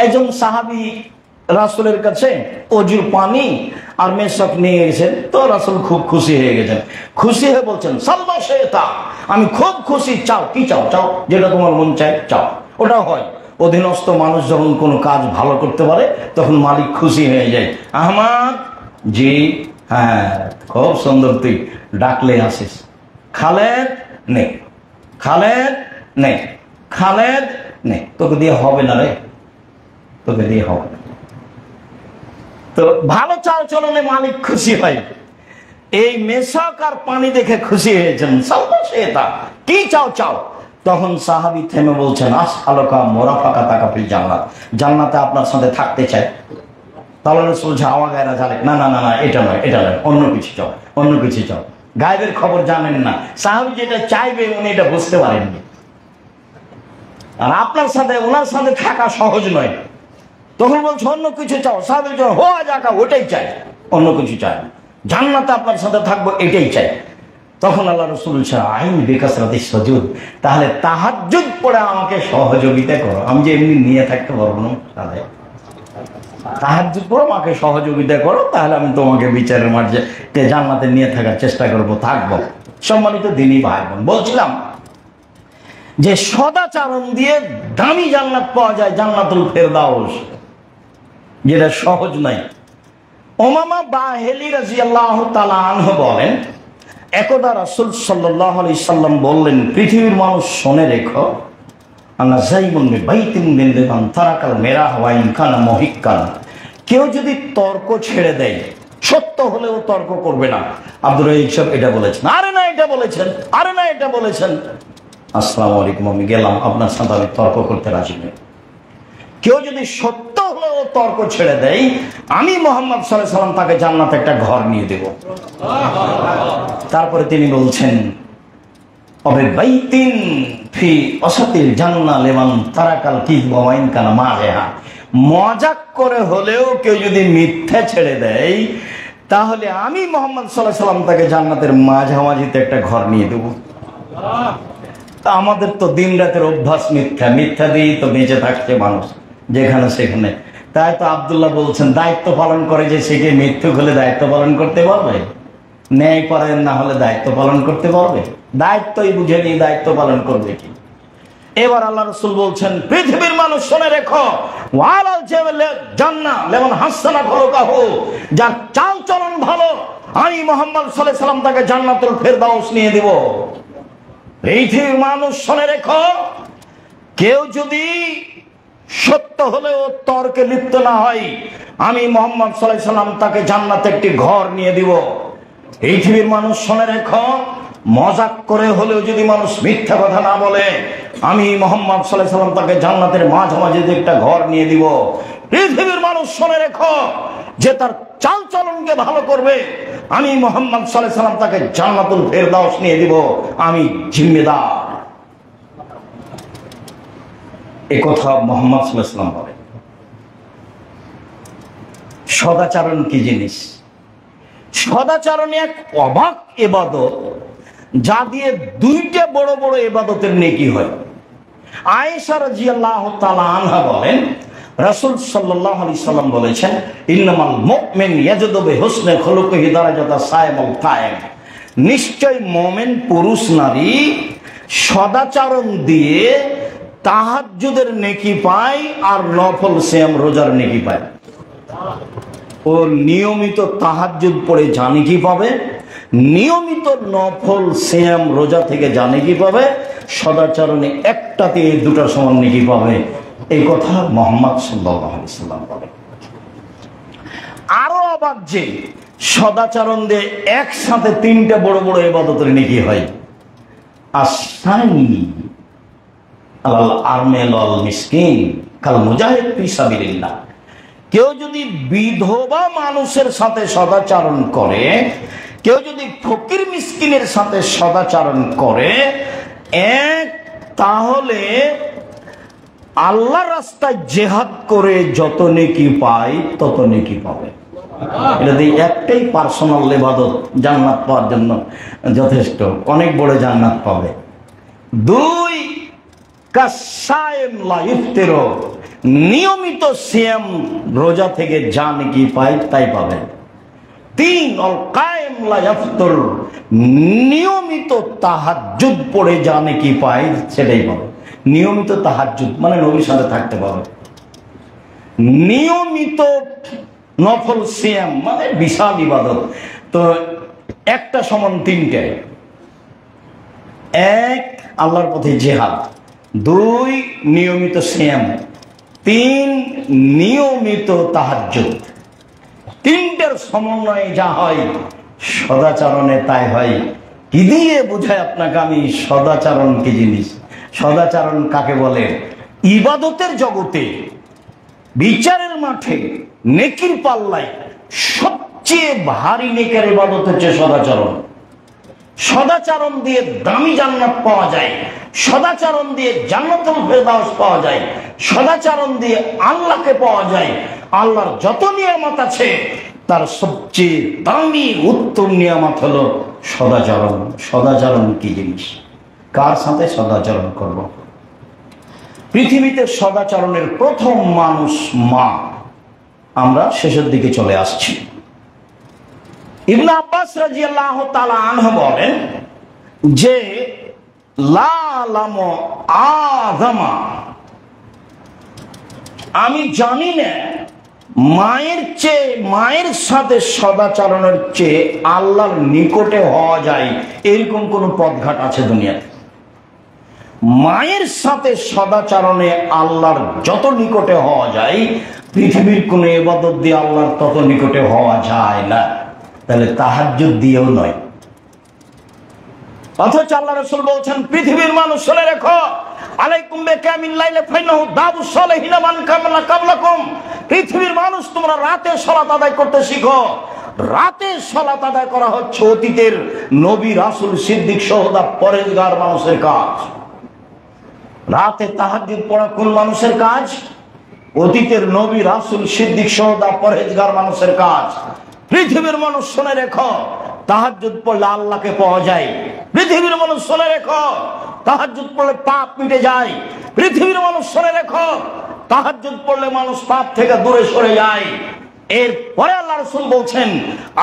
একজন সাহাবী রাসূলের কাছে অজুর পানি আর মেশক নিয়ে গেছেন, তো রাসূল খুব খুশি হয়ে গেছেন। খুশি হয়ে বলছেন, সাল্লা শেতা, আমি খুব খুশি, চাও কি চাও, চাও যেটা তোমার মন চায় চাও। ওটা হয়, অধীনস্থ মানুষ যখন কোনো কাজ ভালো করতে পারে তখন মালিক খুশি হয়ে যায়। আহমদ, জি হ্যাঁ, খুব সুন্দর, তুই ডাকলে আসিস। খালেদ নে, খালেদ নে, খালেদ নে, তোকে দিয়ে হবে না রে, তোকে দিয়ে হবে না। তো ভালো চাল চলনে মালিক খুশি হয়। এই মেশক আর পানি দেখে খুশি হয়েছেন, সাল্লা কি চাও চাও। তখন সাহাবী থেমে বলছেন, আসআলুকা মুরাফাকাতাকা ফিল জান্নাত, জান্নাতে আপনার সাথে থাকতে চাই। তাহলে রাসূল হাওয়া গায়রা জালেক, না না না না, এটা নয়, এটা নয়, অন্য কিছু চাও, অন্য কিছু চাও। গায়েবের খবর জানেন না, সাহাবী যেটা চাইবে উনি এটা বুঝতে পারেননি। আর আপনার সাথে ওনার সাথে থাকা সহজ নয়। তখন বলছে অন্য কিছু চাও। সাহাবী হো জাকা, ওটাই চাই, অন্য কিছু চাই, জান্নাতে আপনার সাথে থাকবো এটাই চাই। তখন আল্লাহ রাসূল আইন বিকাসরাতিস সুজুদ, তাহলে তাহাজ্জুদ পড়ে আমাকে সহযোগিতা করো, আমি যে এমনি নিয়ে থাকতে পারবো না, তাহলে তাহাজ্জুদ পড়ে আমাকে সহযোগিতা করো, তাহলে আমি তোমাকে বিচারের মাঝে জান্নাতে নিয়ে থাকার চেষ্টা করবো, থাকবো। সম্মানিত দ্বীনি ভাই বোন, বলছিলাম যে সদাচরণ দিয়ে দামি জান্নাত পাওয়া যায়, জান্নাতুল ফেরদাউস, যেটা সহজ নাই। উমামা বাহিলি রাদিয়াল্লাহু তাআলা আনহু বলেন, একদা রাসূল সাল্লাল্লাহু আলাইহি সাল্লাম বললেন, পৃথিবীর মানুষ শুনে রেখো, আনা যাইমুন বাইতিন মিন মান তারাকাল মিরাহ ওয়া ইন কানা মুহিক্কান, কেউ যদি তর্ক ছেড়ে দেয়, সত্য হলেও তর্ক করবে না। আব্দুর রাজ্জাক সাহেব এটা বলেছেন, আরে না এটা বলেছেন, আরে না এটা বলেছেন, আসসালামু আলাইকুম, আমি গেলাম, আপনার সাথে আমি তর্ক করতে রাজি নই। কেউ যদি সত্য হলেও তর্ক ছেড়ে দেয়, আমি মুহাম্মদ সাল্লাল্লাহু আলাইহি সাল্লাম তাকে জান্নাতে একটা ঘর নিয়ে দেব। তারপরে তিনি বলছেন, অবে বাইতিন ফি ওয়াসাতিল জান্নাহ লিমান তারাকাল কিযবা ওয়া ইন কানা মাযিহা, মজাক করে হলেও কেউ যদি মিথ্যা ছেড়ে দেয়, তাহলে আমি মুহাম্মদ সাল্লাল্লাহু আলাইহি সাল্লাম তাকে জান্নাতের মাঝামাঝিতে একটা ঘর নিয়ে দেব। তা আমাদের তো দিন রাতের অভ্যাস মিথ্যা, মিথ্যা দিয়েই তো বেঁচে থাকছে মানুষ যেখানে সেখানে। তাই তো আব্দুল্লাহ বলছেন, দায়িত্ব পালন করে যে সে কি মিথ্যুক হলে দায়িত্ব পালন করতে পারবে? ন্যায় পরায়ণ না হলে দায়িত্ব পালন করতে পারবে? দায়িত্বই বুঝে নিয়ে দায়িত্ব পালন করবে কি? এবার আল্লাহ রাসূল বলছেন, পৃথিবীর মানুষ শুনে রেখো, ওয়ালাল জান্নাহ লিমান হাসানা খুলুকাহু, যার চাল চলন ভালো, আমি মুহাম্মদ সাল্লাল্লাহু আলাইহি সাল্লাম তাকে জান্নাতুল ফেরদাউস নিয়ে দেব। পৃথিবীর মানুষ শুনে রেখো, কেউ যদি সত্য হলেও তর্কে লিপ্ত না হয়, আমি মুহাম্মদ সাল্লাল্লাহু আলাইহি সাল্লাম তাকে জান্নাতে একটি ঘর নিয়ে দিব। পৃথিবীর মানুষ শুনে রেখো, মজাক করে হলেও যদি মানুষ মিথ্যা কথা না বলে, আমি মুহাম্মদ সাল্লাল্লাহু আলাইহি সাল্লাম তাকে জান্নাতের মাঝামাঝি একটা ঘর নিয়ে দিব। পৃথিবীর মানুষ শুনে রেখো, যে তার চাল চলনকে ভালো করবে, আমি মুহাম্মদ সাল্লাল্লাহু আলাইহি সাল্লাম তাকে জান্নাতুল ফেরদাউস নিয়ে দিব, আমি জিম্মেদার। এই কথা মুহাম্মদ সাল্লাল্লাহু আলাইহি সাল্লাম বলেন। সদাচরণ কি জিনিস? সদাচরণ এক অবাক ইবাদত, যা দিয়ে দুইটা বড় বড় ইবাদতের নেকি হয়। আয়েশা রাদিয়াল্লাহু তাআলা আনহা বলেন, রাসূল সাল্লাল্লাহু আলাইহি সাল্লাম বলেছেন, ইন্নামাল মুমিন ইয়াজুদু বিহুসনি খুলুকিহি দারাজাতা সায়িমুল কায়েম, নিশ্চয় মুমিন পুরুষ নারী সদাচরণ দিয়ে তাহাজ্জুদের নেকি পায় আর নফল সিয়াম রোজার নেকি পায়। ও নিয়মিত তাহাজ্জুদ পড়ে জানে কি পাবে, নিয়মিত নফল সিয়াম রোজা থেকে জানে কি পাবে, সদাচরণে একটাতে দুটা সমান নেকি পাবে। এই কথা মুহাম্মদ সাল্লাল্লাহু আলাইহি সাল্লাম বলে। আরো অবাক যে সদাচরণ দিয়ে একসাথে তিনটা বড় বড় ইবাদতের নেকি হয়। আসানি আলাল আরমেল ওয়াল মিসকিন কাল মুজাহিদ ফি সাবিলিল্লাহ, কেউ যদি বিধবা মানুষের সাথে সদাচরণ করে, কেউ যদি ফকির মিসকিনের সাথে সদাচরণ করে, তাহলে আল্লাহর রাস্তায় জেহাদ করে যত নেকি পায় তত নেকি পাবে। এটা দিয়ে একটাই পার্সোনাল ইবাদত জান্নাত পাওয়ার জন্য যথেষ্ট, অনেক বড় জান্নাত পাবে। 2 কাসায়েম লা ইফতির, নিয়মিত সিয়াম রোজা থেকে যা নেকি পায় তাই পাবে। 3 অল কায়েম লা ইফতির, নিয়মিত তাহাজ্জুদ পড়ে যা নেকি পায় সেটাই পাবে। নিয়মিত তাহাজ্জুদ মানে নবীর সাথে থাকতে পাবে। নিয়মিত নফল সিয়াম মানে বিশাল ইবাদত। তো একটা সমান 3টে, 1 আল্লাহর পথে জিহাদ, 2 নিয়মিত সিয়াম, 3 নিয়মিত তাহাজ্জুদ। 3টের সমন্বয়ে যা হয় সদাচরণে তাই হয়। কি দিয়ে বোঝায় আপনাকে আমি সদাচরণ কি জিনিস? সদাচরণ কাকে বলে? ইবাদতের জগতে, বিচারের মাঠে, নেকির পাল্লায় সবচেয়ে ভারী নেকের ইবাদত হচ্ছে সদাচরণ। সদাচরণ দিয়ে দামি জান্নাত পাওয়া যায়, সদাচরণ দিয়ে জান্নাতুল ফেরদাউস পাওয়া যায়, সদাচরণ দিয়ে আল্লাহকে পাওয়া যায়। আল্লাহর যত নিয়ামত আছে তার সবচেয়ে দামি উত্তম নিয়ামত হলো সদাচরণ। সদাচরণ কি জিনিস? কার সাথে সদাচরণ করব? পৃথিবীতে সদাচরণের প্রথম মানুষ মা। আমরা শেষের দিকে চলে আসছি। ইবনে আব্বাস রাদিয়াল্লাহু তাআলা আনহু বলেন যে লা লামু আযামা, আমি জানি না মায়ের সাথে সদাচরণের চেয়ে আল্লাহর নিকটে হওয়া যায় এরকম কোন পথঘাট আছে দুনিয়াতে। মায়ের সাথে সদাচরণে আল্লাহর যত নিকটে হওয়া যায় পৃথিবীর কোন ইবাদত দিয়ে আল্লাহর তত নিকটে হওয়া যায় না। তাহলে তাহাজ্জুদ দিয়েও নয়। অথচ আল্লাহ রাসূল বলছেন পৃথিবীর মানুষ শুনে রেখো, আলাইকুম বিকামিল লাইলি ফাইনাহু দাবুস সালিহিন মান কাবলা কাবলাকুম। পৃথিবীর মানুষ তোমরা রাতে সালাত আদায় করতে শিখো। রাতে সালাত আদায় করা হচ্ছে অতীতের নবী রাসূল সিদ্দিক শুহাদা পরেজগার মানুষের কাজ। রাতে তাহাজ্জুদ পড়া কোন মানুষের কাজ? অতীতের নবী রাসূল সিদ্দিক শুহাদা পরেজগার মানুষের কাজ। পৃথিবীর মানুষ শুনে রেখো, তাহাজ্জুদ পড়লে আল্লাহকে পাওয়া যায়। পৃথিবীর মানুষ শুনে রেখো, তাহাজ্জুদ পড়লে পাপ মিটে যায়। পৃথিবীর মানুষ শুনে রেখো, তাহাজ্জুদ পড়লে মানুষ পাপ থেকে দূরে সরে যায়। এরপরে আল্লাহ রাসূল বলছেন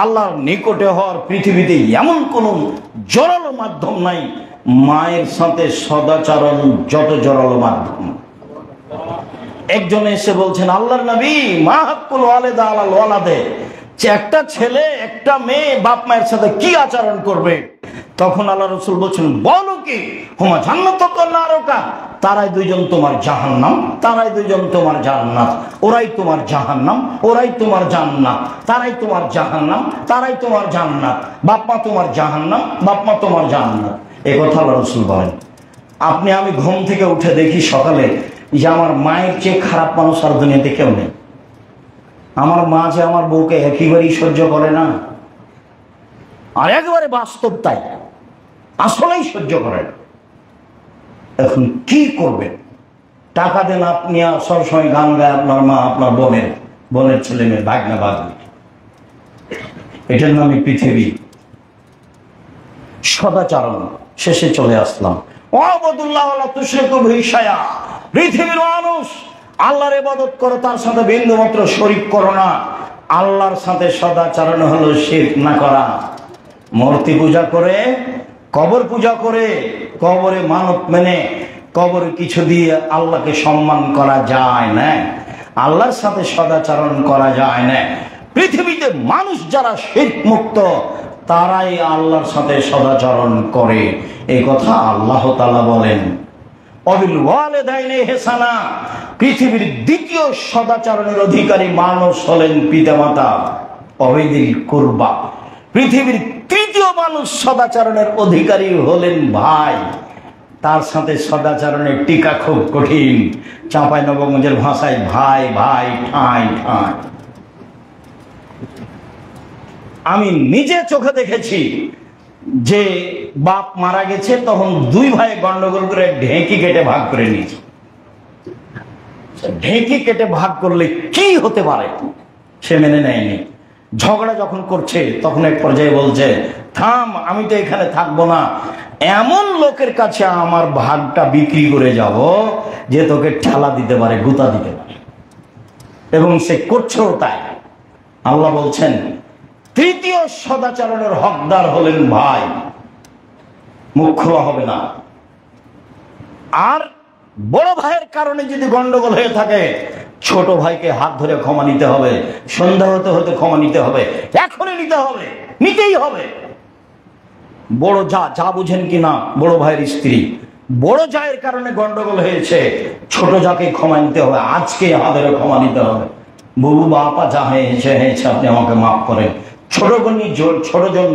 আল্লাহর নিকটে হওয়ার পৃথিবীতে এমন কোন জোরালো মাধ্যম নাই মায়ের সাথে সদাচরণ যত জোরালো মাধ্যম। একজন এসে বলছেন আল্লাহর নবী মা হাক্কুল ওয়ালিদা আলাল ওয়ালাদে, যে একটা ছেলে একটা মেয়ে বাপ মায়ের সাথে কি আচরণ করবে? তখন আল্লাহ রাসূল বলছেন বলো কি, হুমা জান্নাতুকা নারুকা, তারাই দুইজন তোমার জাহান্নাম, তারাই দুইজন তোমার জান্নাত। ওরাই তোমার জাহান্নাম, ওরাই তোমার জান্নাত। তারাই তোমার জাহান্নাম, তারাই তোমার জান্নাত। বাপ মা তোমার জাহান্নাম, বাপ মা তোমার জান্নাত। এই কথা আল্লাহ রাসূল বলেন। আপনি আমি ঘুম থেকে উঠে দেখি সকালে যে আমার মায়ের চেয়ে খারাপ মানুষ আর দুনিয়াতে কেউ নেই। আমার মা যে আমার বউকে একেবারেই সহ্য করে না, আর একেবারে বাস্তব তাই, আসলেই সহ্য করে না। এখন কি করবেন? টাকা দেন আপনি, সবসময় গান গায় আপনার মা আপনার বোনের ছেলে মেয়ে ভাগনা ভাগ্নি। এটার নামই পৃথিবী। সদাচরণ শেষে চলে আসলাম। ওয়াবুদুল্লাহ ওয়ালা তুশরিকু বিহি শাইআ, পৃথিবীর মানুষ আল্লাহর ইবাদত করো, তার সাথে বিন্দু মাত্র শরীক করো না। আল্লাহর সাথে সদাচরণ হলো শিরক না করা। মূর্তি পূজা করে, কবর পূজা করে, কবরে মানত মেনে কবরে কিছু দিয়ে আল্লাহকে সম্মান করা যায় না। আল্লাহর সাথে সদাচরণ করা যায় না। পৃথিবীতে মানুষ যারা শিরক মুক্ত তারাই আল্লাহর সাথে সদাচরণ করে। এই কথা আল্লাহ তাআলা বলেন। অবিল ওয়ালিদাইনি ইহসানা, পৃথিবীর দ্বিতীয় সদাচরণের অধিকারী মানুষ হলেন পিতামাতা। অবিদিল কুরবা, পৃথিবীর তৃতীয় মানুষ সদাচরণের অধিকারী হলেন ভাই। তার সাথে সদাচরণের টিকা খুব কঠিন। চাঁপাইনবাবগঞ্জের ভাষায় ভাই ভাই ঠাঁই ঠাঁই। আমি নিজে চোখে দেখেছি যে বাপ মারা গেছে, তখন দুই ভাই গন্ডগোল করে ঢেঁকি কেটে ভাগ করে নিয়েছে। ঢেঁকি কেটে ভাগ করলে কি হতে পারে সে মেনে নেয়নি। ঝগড়া যখন করছে তখন এক পর্যায়ে বলছে, থাম, আমি তো এখানে থাকবো না, এমন লোকের কাছে আমার ভাগটা বিক্রি করে যাব যে তোকে ঠেলা দিতে পারে, গুতা দিতে পারে। এবং সে করছেও তাই। আল্লাহ বলছেন তৃতীয় সদাচরণের হকদার হলেন ভাই, মুখ খোলা হবে না। আর বড় ভাইয়ের কারণে যদি গন্ডগোল হয়ে থাকে, ছোট ভাইকে হাত ধরে ক্ষমা নিতে হবে, সন্ধ্যা হতে হতে ক্ষমা নিতে হবে, এখনই নিতে হবে, নিতেই হবে। বড় যা বুঝেন কিনা, বড় ভাইয়ের স্ত্রী, বড় জায়ের কারণে গন্ডগোল হয়েছে, ছোট যাকে ক্ষমা নিতে হবে, আজকে হাত ধরে ক্ষমা নিতে হবে। বুবু বাপা যা হয়েছে আপনি আমাকে মাফ করেন। ছোটজন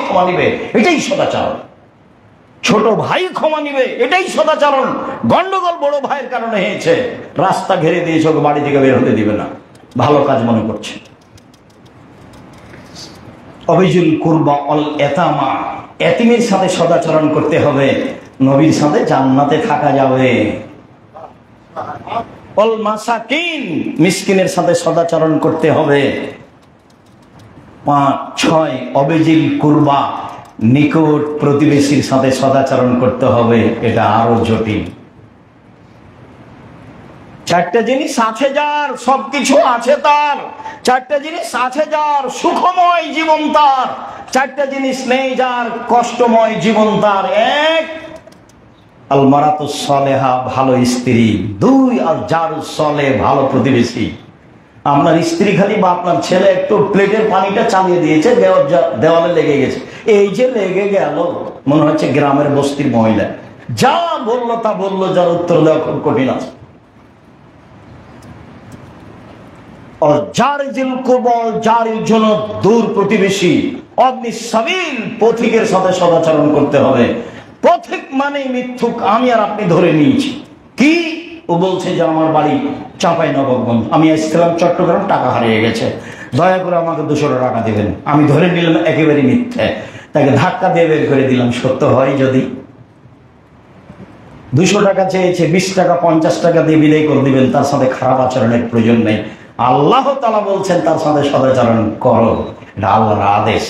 ক্ষমা নিবে, এটাই সদাচরণ। ছোট ভাই ক্ষমা নিবে, এটাই সদাচরণ। গন্ডগোল বড় ভাইয়ের কারণে হয়েছে, রাস্তা ঘেরে দিয়েছে, ওকে বাড়ি থেকে বের হতে দিবে না, ভালো কাজ মনে করছে। অবিজুল কুরবা অল এতামা, এতিমের সাথে সদাচরণ করতে হবে, নবীর সাথে জান্নাতে থাকা যাবে। অল মাসাকিন, মিসকিনের সাথে সদাচরণ করতে হবে। 5, 6 অবিজিল কুরবা, নিকট প্রতিবেশীর সাথে সদাচরণ করতে হবে, এটা আরো জটিল। 4টে জিনিস আছে যার, সবকিছু আছে তার। 4টে জিনিস আছে যার, সুখময় জীবন তার। 4টে জিনিস নেই যার, কষ্টময় জীবন তার। 1 আল মারাতুস সালেহা, ভালো স্ত্রী। 2 আল জারুস সালেহ, ভালো প্রতিবেশী। আপনার স্ত্রী খালি বা আপনার ছেলে একটু প্লেটের পানিটা চালিয়ে দিয়েছে, দেওয়ালে লেগে গেছে, এই যে লেগে গেল, মনে হচ্ছে গ্রামের বস্তির মহিলা, যা বললো তা বললো, যার উত্তর দেওয়া খুব কঠিন আছে। দূর প্রতিবেশী, অগ্নি সাবিল, পথিকের সাথে সদাচরণ করতে হবে। পথিক মানে মিথ্যুক, আমি আর আপনি ধরে নিয়েছি। কি ও বলছে যে আমার বাড়ি চাঁপাইনবাবগঞ্জ, আমি এসেছিলাম চট্টগ্রাম, টাকা হারিয়ে গেছে, দয়া করে আমাকে 200 টাকা দেবেন। আমি ধরে নিলাম একেবারে মিথ্যে, তাকে ধাক্কা দিয়ে বের করে দিলাম। সত্য হয় যদি 200 টাকা চেয়েছে, 20 টাকা 50 টাকা দিয়ে বিদায় করে দিবেন, তার সাথে খারাপ আচরণের প্রয়োজন নেই। আল্লাহ তাআলা বলছেন তার সাথে সদাচরণ করো, এটা আল্লাহর আদেশ।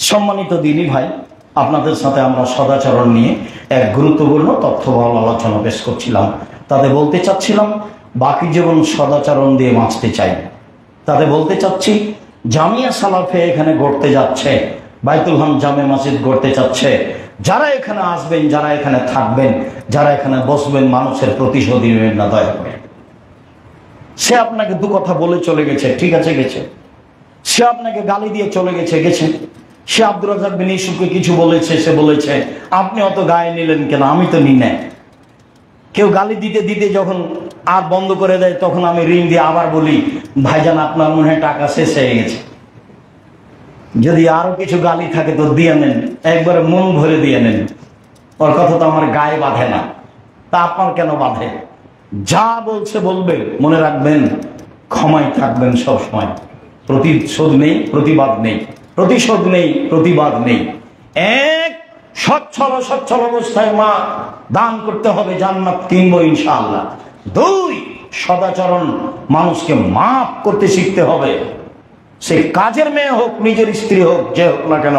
সম্মানিত দিনী ভাই, আপনাদের সাথে আমরা সদাচরণ নিয়ে এক গুরুত্বপূর্ণ তথ্যবহুল আলোচনা পেশ করছিলাম। তাতে বলতে চাচ্ছিলাম বাকি জীবন সদাচরণ দিয়ে বাঁচতে চাই। তাতে বলতে চাচ্ছি জামিয়া সালাফে এখানে গড়তে যাচ্ছে, বাইতুল হাম জামে মসজিদ গড়তে চাচ্ছে। যারা এখানে আসবেন, যারা এখানে থাকবেন, যারা এখানে বসবেন, মানুষের প্রতিশোধ নেবেন না দয়া করে। সে আপনাকে 2 কথা বলে চলে গেছে, ঠিক আছে গেছে। সে আপনাকে গালি দিয়ে চলে গেছে, গেছে। সে আব্দুর রাজ্জাক বিন ইউসুফকে কিছু বলেছে, সে বলেছে, আপনি অত গায়ে নিলেন কেন? আমি তো নি না। কেউ গালি দিতে দিতে যখন আর বন্ধ করে দেয়, তখন আমি ঋণ দিয়ে আবার বলি, ভাইজান আপনার মনে হয় টাকা শেষ হয়ে গেছে, যদি আরো কিছু গালি থাকে তো দিয়ে নেন, একবারে মন ভরে দিয়ে নেন। ওর কথা তো আমার গায়ে বাঁধে না, তা আপনার কেন বাঁধে? যা বলছে বলবে, মনে রাখবেন ক্ষমায় থাকবেন সবসময়। প্রতিশোধ নেই, প্রতিবাদ নেই, প্রতিশোধ নেই, প্রতিবাদ নেই। 1 সচ্ছল অবস্থায় মা দান করতে হবে, জান্নাত কিনবো ইনশাআল্লাহ। 2 সদাচরণ, মানুষকে মাফ করতে শিখতে হবে। সে কাজের মেয়ে হোক, নিজের স্ত্রী হোক, যে হোক না কেন,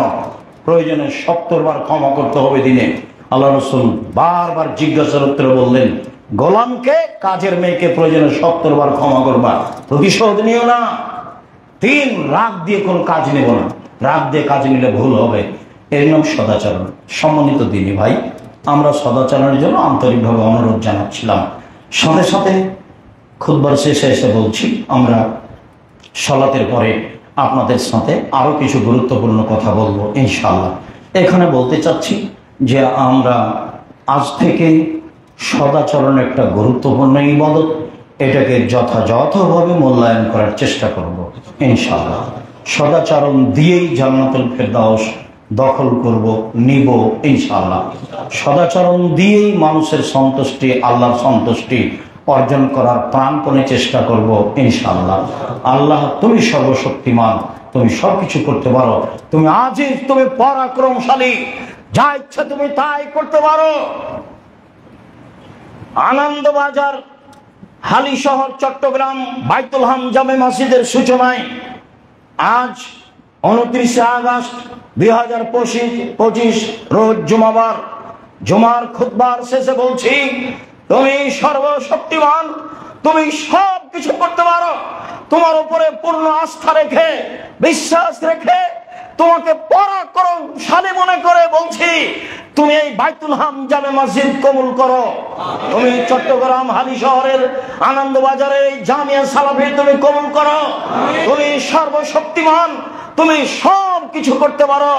প্রয়োজনে 70 বার ক্ষমা করতে হবে দিনে। আল্লাহ রাসূল বারবার জিজ্ঞাসার উত্তরে বললেন, গোলামকে, কাজের মেয়েকে প্রয়োজনে 70 বার ক্ষমা করবা, প্রতিশোধ নিও না। 3 রাগ দিয়ে কোন কাজ নেব না, রাগ দিয়ে কাজ নিলে ভুল হবে। এর নাম সদাচরণ। সম্মানিত দিনী ভাই, আমরা সদাচরণের জন্য আন্তরিকভাবে অনুরোধ জানাচ্ছিলাম। সাথে সাথে খুতবার শেষে এসে বলছি, আমরা সালাতের পরে আপনাদের সাথে আরো কিছু গুরুত্বপূর্ণ কথা বলবো ইনশাআল্লাহ। এখানে বলতে চাচ্ছি যে আমরা আজ থেকে সদাচরণ একটা গুরুত্বপূর্ণ ইবাদত, এটাকে যথাযথভাবে মূল্যায়ন করার চেষ্টা করব ইনশাআল্লাহ। সদাচরণ দিয়েই জান্নাতুল ফেরদাউস দখল করব, নিব ইনশাআল্লাহ। সদাচরণ দিয়েই মানুষের সন্তুষ্টি, আল্লাহর সন্তুষ্টি অর্জন করার প্রাণপণে চেষ্টা করব ইনশাআল্লাহ। আল্লাহ তুমি সর্বশক্তিমান, তুমি সবকিছু করতে পারো, তুমি আজিজ, তুমি পরাক্রমশালী, যা ইচ্ছা তুমি তাই করতে পারো। আনন্দবাজার হালিশহর চট্টগ্রাম বাইতুল হাম জামে মসজিদের সূচনায় আজ 29 আগস্ট 2025 রোজ জুমাবার জুমার খুতবার শেষে বলছি, তুমি সর্বশক্তিমান, তুমি সব কিছু করতে পারো। তোমার উপরে পূর্ণ আস্থা রেখে, বিশ্বাস রেখে, তোমাকে পরাক্রমশালী মনে করে বলছি, তুমি এই বাইতুল হাম জামে মসজিদ কবুল করো। তুমি চট্টগ্রাম হালিশহরের আনন্দবাজারের এই জামিয়া সালাফি তুমি কবুল করো। তুমি সর্বশক্তিমান, তুমি সব কিছু করতে পারো,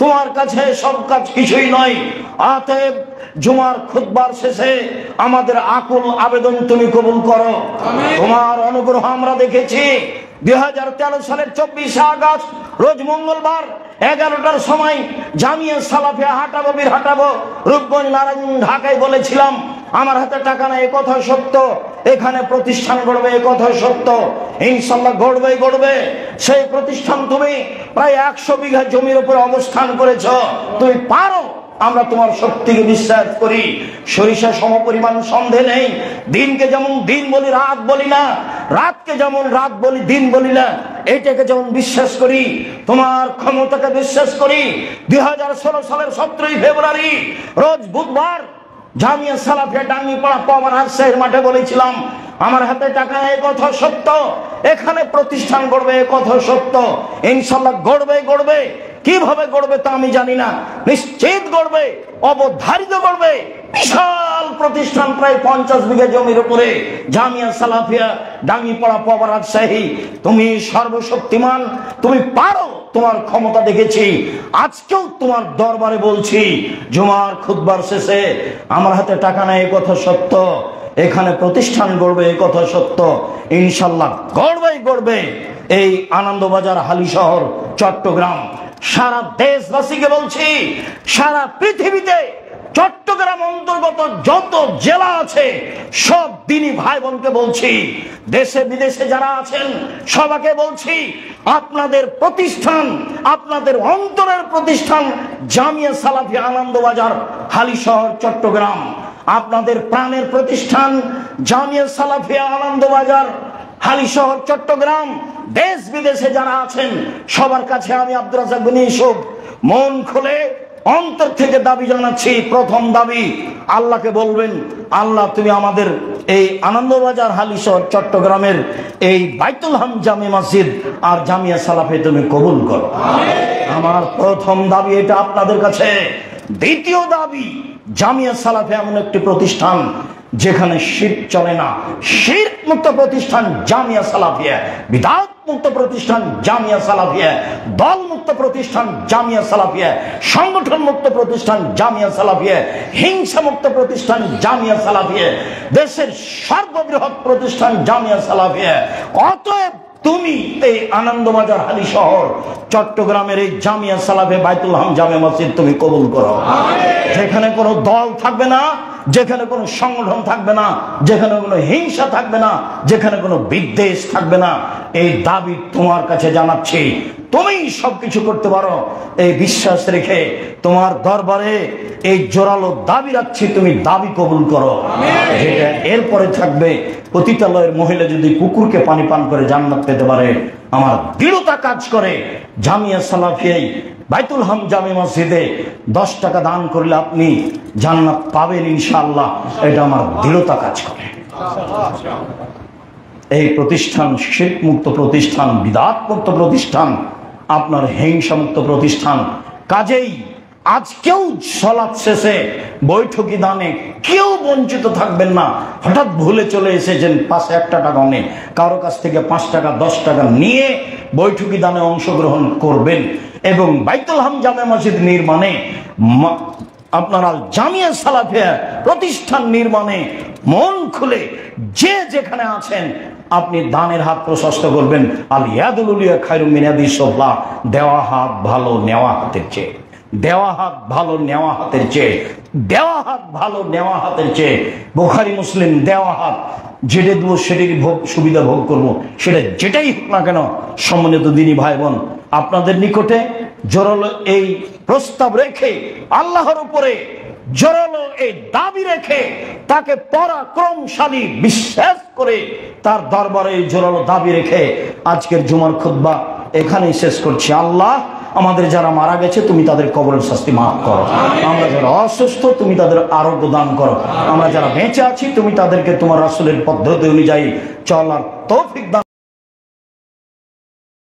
তোমার কাছে সব কাজ কিছুই নয়। অতএব জুমার খুতবার শেষে আমাদের আকুল আবেদন তুমি কবুল করো। তোমার অনুগ্রহ আমরা দেখেছি। 2013 সালের 24 আগস্ট রোজ মঙ্গলবার 11টার সময় জামিয়া সালাফিয়া হাঁটাবো হাঁটাবো রূপগঞ্জ নারায়ণ ঢাকায় বলেছিলাম, আমার হাতে টাকা নাই, এ কথা সত্য। এখানে প্রতিষ্ঠান গড়বে, এ কথা সত্য। ইনশাল্লাহ গড়বে। সেই প্রতিষ্ঠান তুমি প্রায় 100 বিঘা জমির উপরে অবস্থান করেছ, তুমি পারো। আমরা তোমার শক্তিকে বিশ্বাস করি, সরিষা সমপরিমাণ সন্দেহ নেই। দিনকে যেমন দিন বলি, রাত বলি না, রাতকে যেমন রাত বলি, দিন বলি না, এটাকে যেমন বিশ্বাস করি, তোমার ক্ষমতাকে বিশ্বাস করি। 2016 সালের 17 ফেব্রুয়ারি রোজ বুধবার জামিয়া সালাফিয়া ডাঙ্গিপাড়া পাওয়ার রাজশাহীর মাঠে বলেছিলাম, আমার হাতে টাকা নেই, এ কথা সত্য। এখানে প্রতিষ্ঠান গড়বে, এ কথা সত্য। ইনশাল্লাহ গড়বে। কিভাবে গড়বে তা আমি জানি না, নিশ্চিত গড়বে, অবধারিত গড়বে। বিশাল প্রতিষ্ঠান, প্রায় 50 বিঘা জমির উপরে জামিয়া সালাফিয়া ডাঙ্গিপাড়া পাওয়ার রাজশাহী। তুমি সর্বশক্তিমান, তুমি পারো, তোমার ক্ষমতা দেখেছি। আজকেও তোমার দরবারে বলছি, জুমার খুতবার শেষে আমার হাতে টাকা নেই, এ কথা সত্য। এখানে প্রতিষ্ঠান গড়বে, এ কথা সত্য। ইনশাল্লাহ গড়বে। এই আনন্দবাজার হালিশহর চট্টগ্রাম, সারা দেশবাসীকে বলছি, সারা পৃথিবীতে চট্টগ্রাম অন্তর্গত যত জেলা আছে সব দিনী ভাই বোনকে বলছি, দেশে বিদেশে যারা আছেন সবাইকে বলছি, আপনাদের প্রতিষ্ঠান, আপনাদের অন্তরের প্রতিষ্ঠান জামিয়া সালাফিয়া আনন্দবাজার হালিশহর চট্টগ্রাম, আপনাদের প্রাণের প্রতিষ্ঠান জামিয়া সালাফিয়া আনন্দবাজার হালিশহর চট্টগ্রাম। দেশ বিদেশে যারা আছেন সবার কাছে আমি আব্দুর রাজ্জাক বিন ইউসুফ মন খুলে অন্তর থেকে দাবি জানাচ্ছি। প্রথম দাবি, আল্লাহকে বলবেন, আল্লাহ তুমি আমাদের এই আনন্দবাজার হালিশহর চট্টগ্রামের এই বাইতুল হাম জামে মসজিদ আর জামিয়া সালাফি তুমি কবুল করো। আমার প্রথম দাবি এটা আপনাদের কাছে। দ্বিতীয় দাবি, জামিয়া সালাফি এমন একটি প্রতিষ্ঠান যেখানে শিরক চলে না, শিরক মুক্ত প্রতিষ্ঠান জামিয়া সালাফিয়া, বিদআত মুক্ত প্রতিষ্ঠান জামিয়া সালাফিয়া, দল মুক্ত প্রতিষ্ঠান জামিয়া সালাফিয়া, সংগঠন মুক্ত প্রতিষ্ঠান জামিয়া সালাফিয়া, হিংসা মুক্ত প্রতিষ্ঠান জামিয়া সালাফিয়া, দেশের সর্ববৃহৎ প্রতিষ্ঠান জামিয়া সালাফিয়া। অতএব তুমি এই আনন্দবাজার হালিশহর চট্টগ্রামের এই জামিয়া সালাফিয়া বাইতুল হাম জামে মসজিদ তুমি কবুল করো। যেখানে কোনো দল থাকবে না, যেখানে কোনো সংগঠন থাকবে না, যেখানে কোনো হিংসা থাকবে না, যেখানে কোনো বিদ্বেষ থাকবে না, এই দাবি তোমার কাছে জানাচ্ছি। তুমি সবকিছু করতে পারো, এই বিশ্বাস রেখে তোমার দরবারে এই জোরালো দাবি রাখছি, তুমি দাবি কবুল করো। যেটা এরপরে থাকবে, পতিতালয়ের মহিলা যদি কুকুরকে পানি পান করে জান্নাত পেতে পারে, আমার দৃঢ়তা কাজ করে জামিয়া সালাফিয়াই বাইতুল হাম জামে মসজিদে 10 টাকা দান করলে আপনি জান্নাত পাবেন ইনশাআল্লাহ। এটা আমার দৃঢ়তা কাজ করে। এই প্রতিষ্ঠান শিরক মুক্ত প্রতিষ্ঠান, বিদআত মুক্ত প্রতিষ্ঠান, আপনার হিংসা মুক্ত প্রতিষ্ঠান। কাজেই আজকেও সালাত শেষে বৈঠকি দানে কেউ বঞ্চিত থাকবেন না। হঠাৎ ভুলে চলে এসেছেন, পাশে 1 টাকা নেই, কারো কাছ থেকে 5 টাকা 10 টাকা নিয়ে বৈঠকি দানে অংশগ্রহণ করবেন। এবং বাইতুল হাম জামে মসজিদ নির্মাণে, আপনারা জামিয়া সালাফিয়া প্রতিষ্ঠান নির্মাণে মন খুলে যে যেখানে আছেন আপনি দানের হাত প্রশস্ত করবেন। আল ইয়াদুল উলিয়া খায়রুম মিন ইয়াদিস সুফলা, দেওয়া হাত ভালো নেওয়া হাতের চেয়ে, দেওয়া হাত ভালো নেওয়া হাতের চেয়ে, দেওয়া হাত ভালো নেওয়া হাতের চেয়ে। বুখারী মুসলিম, দেওয়া হাত যেটা দেবো সেটারই সুবিধা ভোগ করবো, সেটা যেটাই হোক না কেন। সম্মানিত দিনী ভাই বোন, আপনাদের নিকটে জোরালো এই প্রস্তাব রেখে আল্লাহর উপরে জোরালো এই দাবি রেখে তাকে পরাক্রমশালী বিশ্বাস করে তার দরবারে জোরালো দাবি রেখে আজকের জুমার খুতবা এখানেই শেষ করছি। আল্লাহ, আমাদের যারা মারা গেছে তুমি তাদের কবরের শাস্তি মাফ করো। আমরা যারা অসুস্থ তুমি তাদের আরোগ্য দান করো। আমরা যারা বেঁচে আছি তুমি তাদেরকে তোমার রাসূলের পদ্ধতি অনুযায়ী চলার তৌফিক দান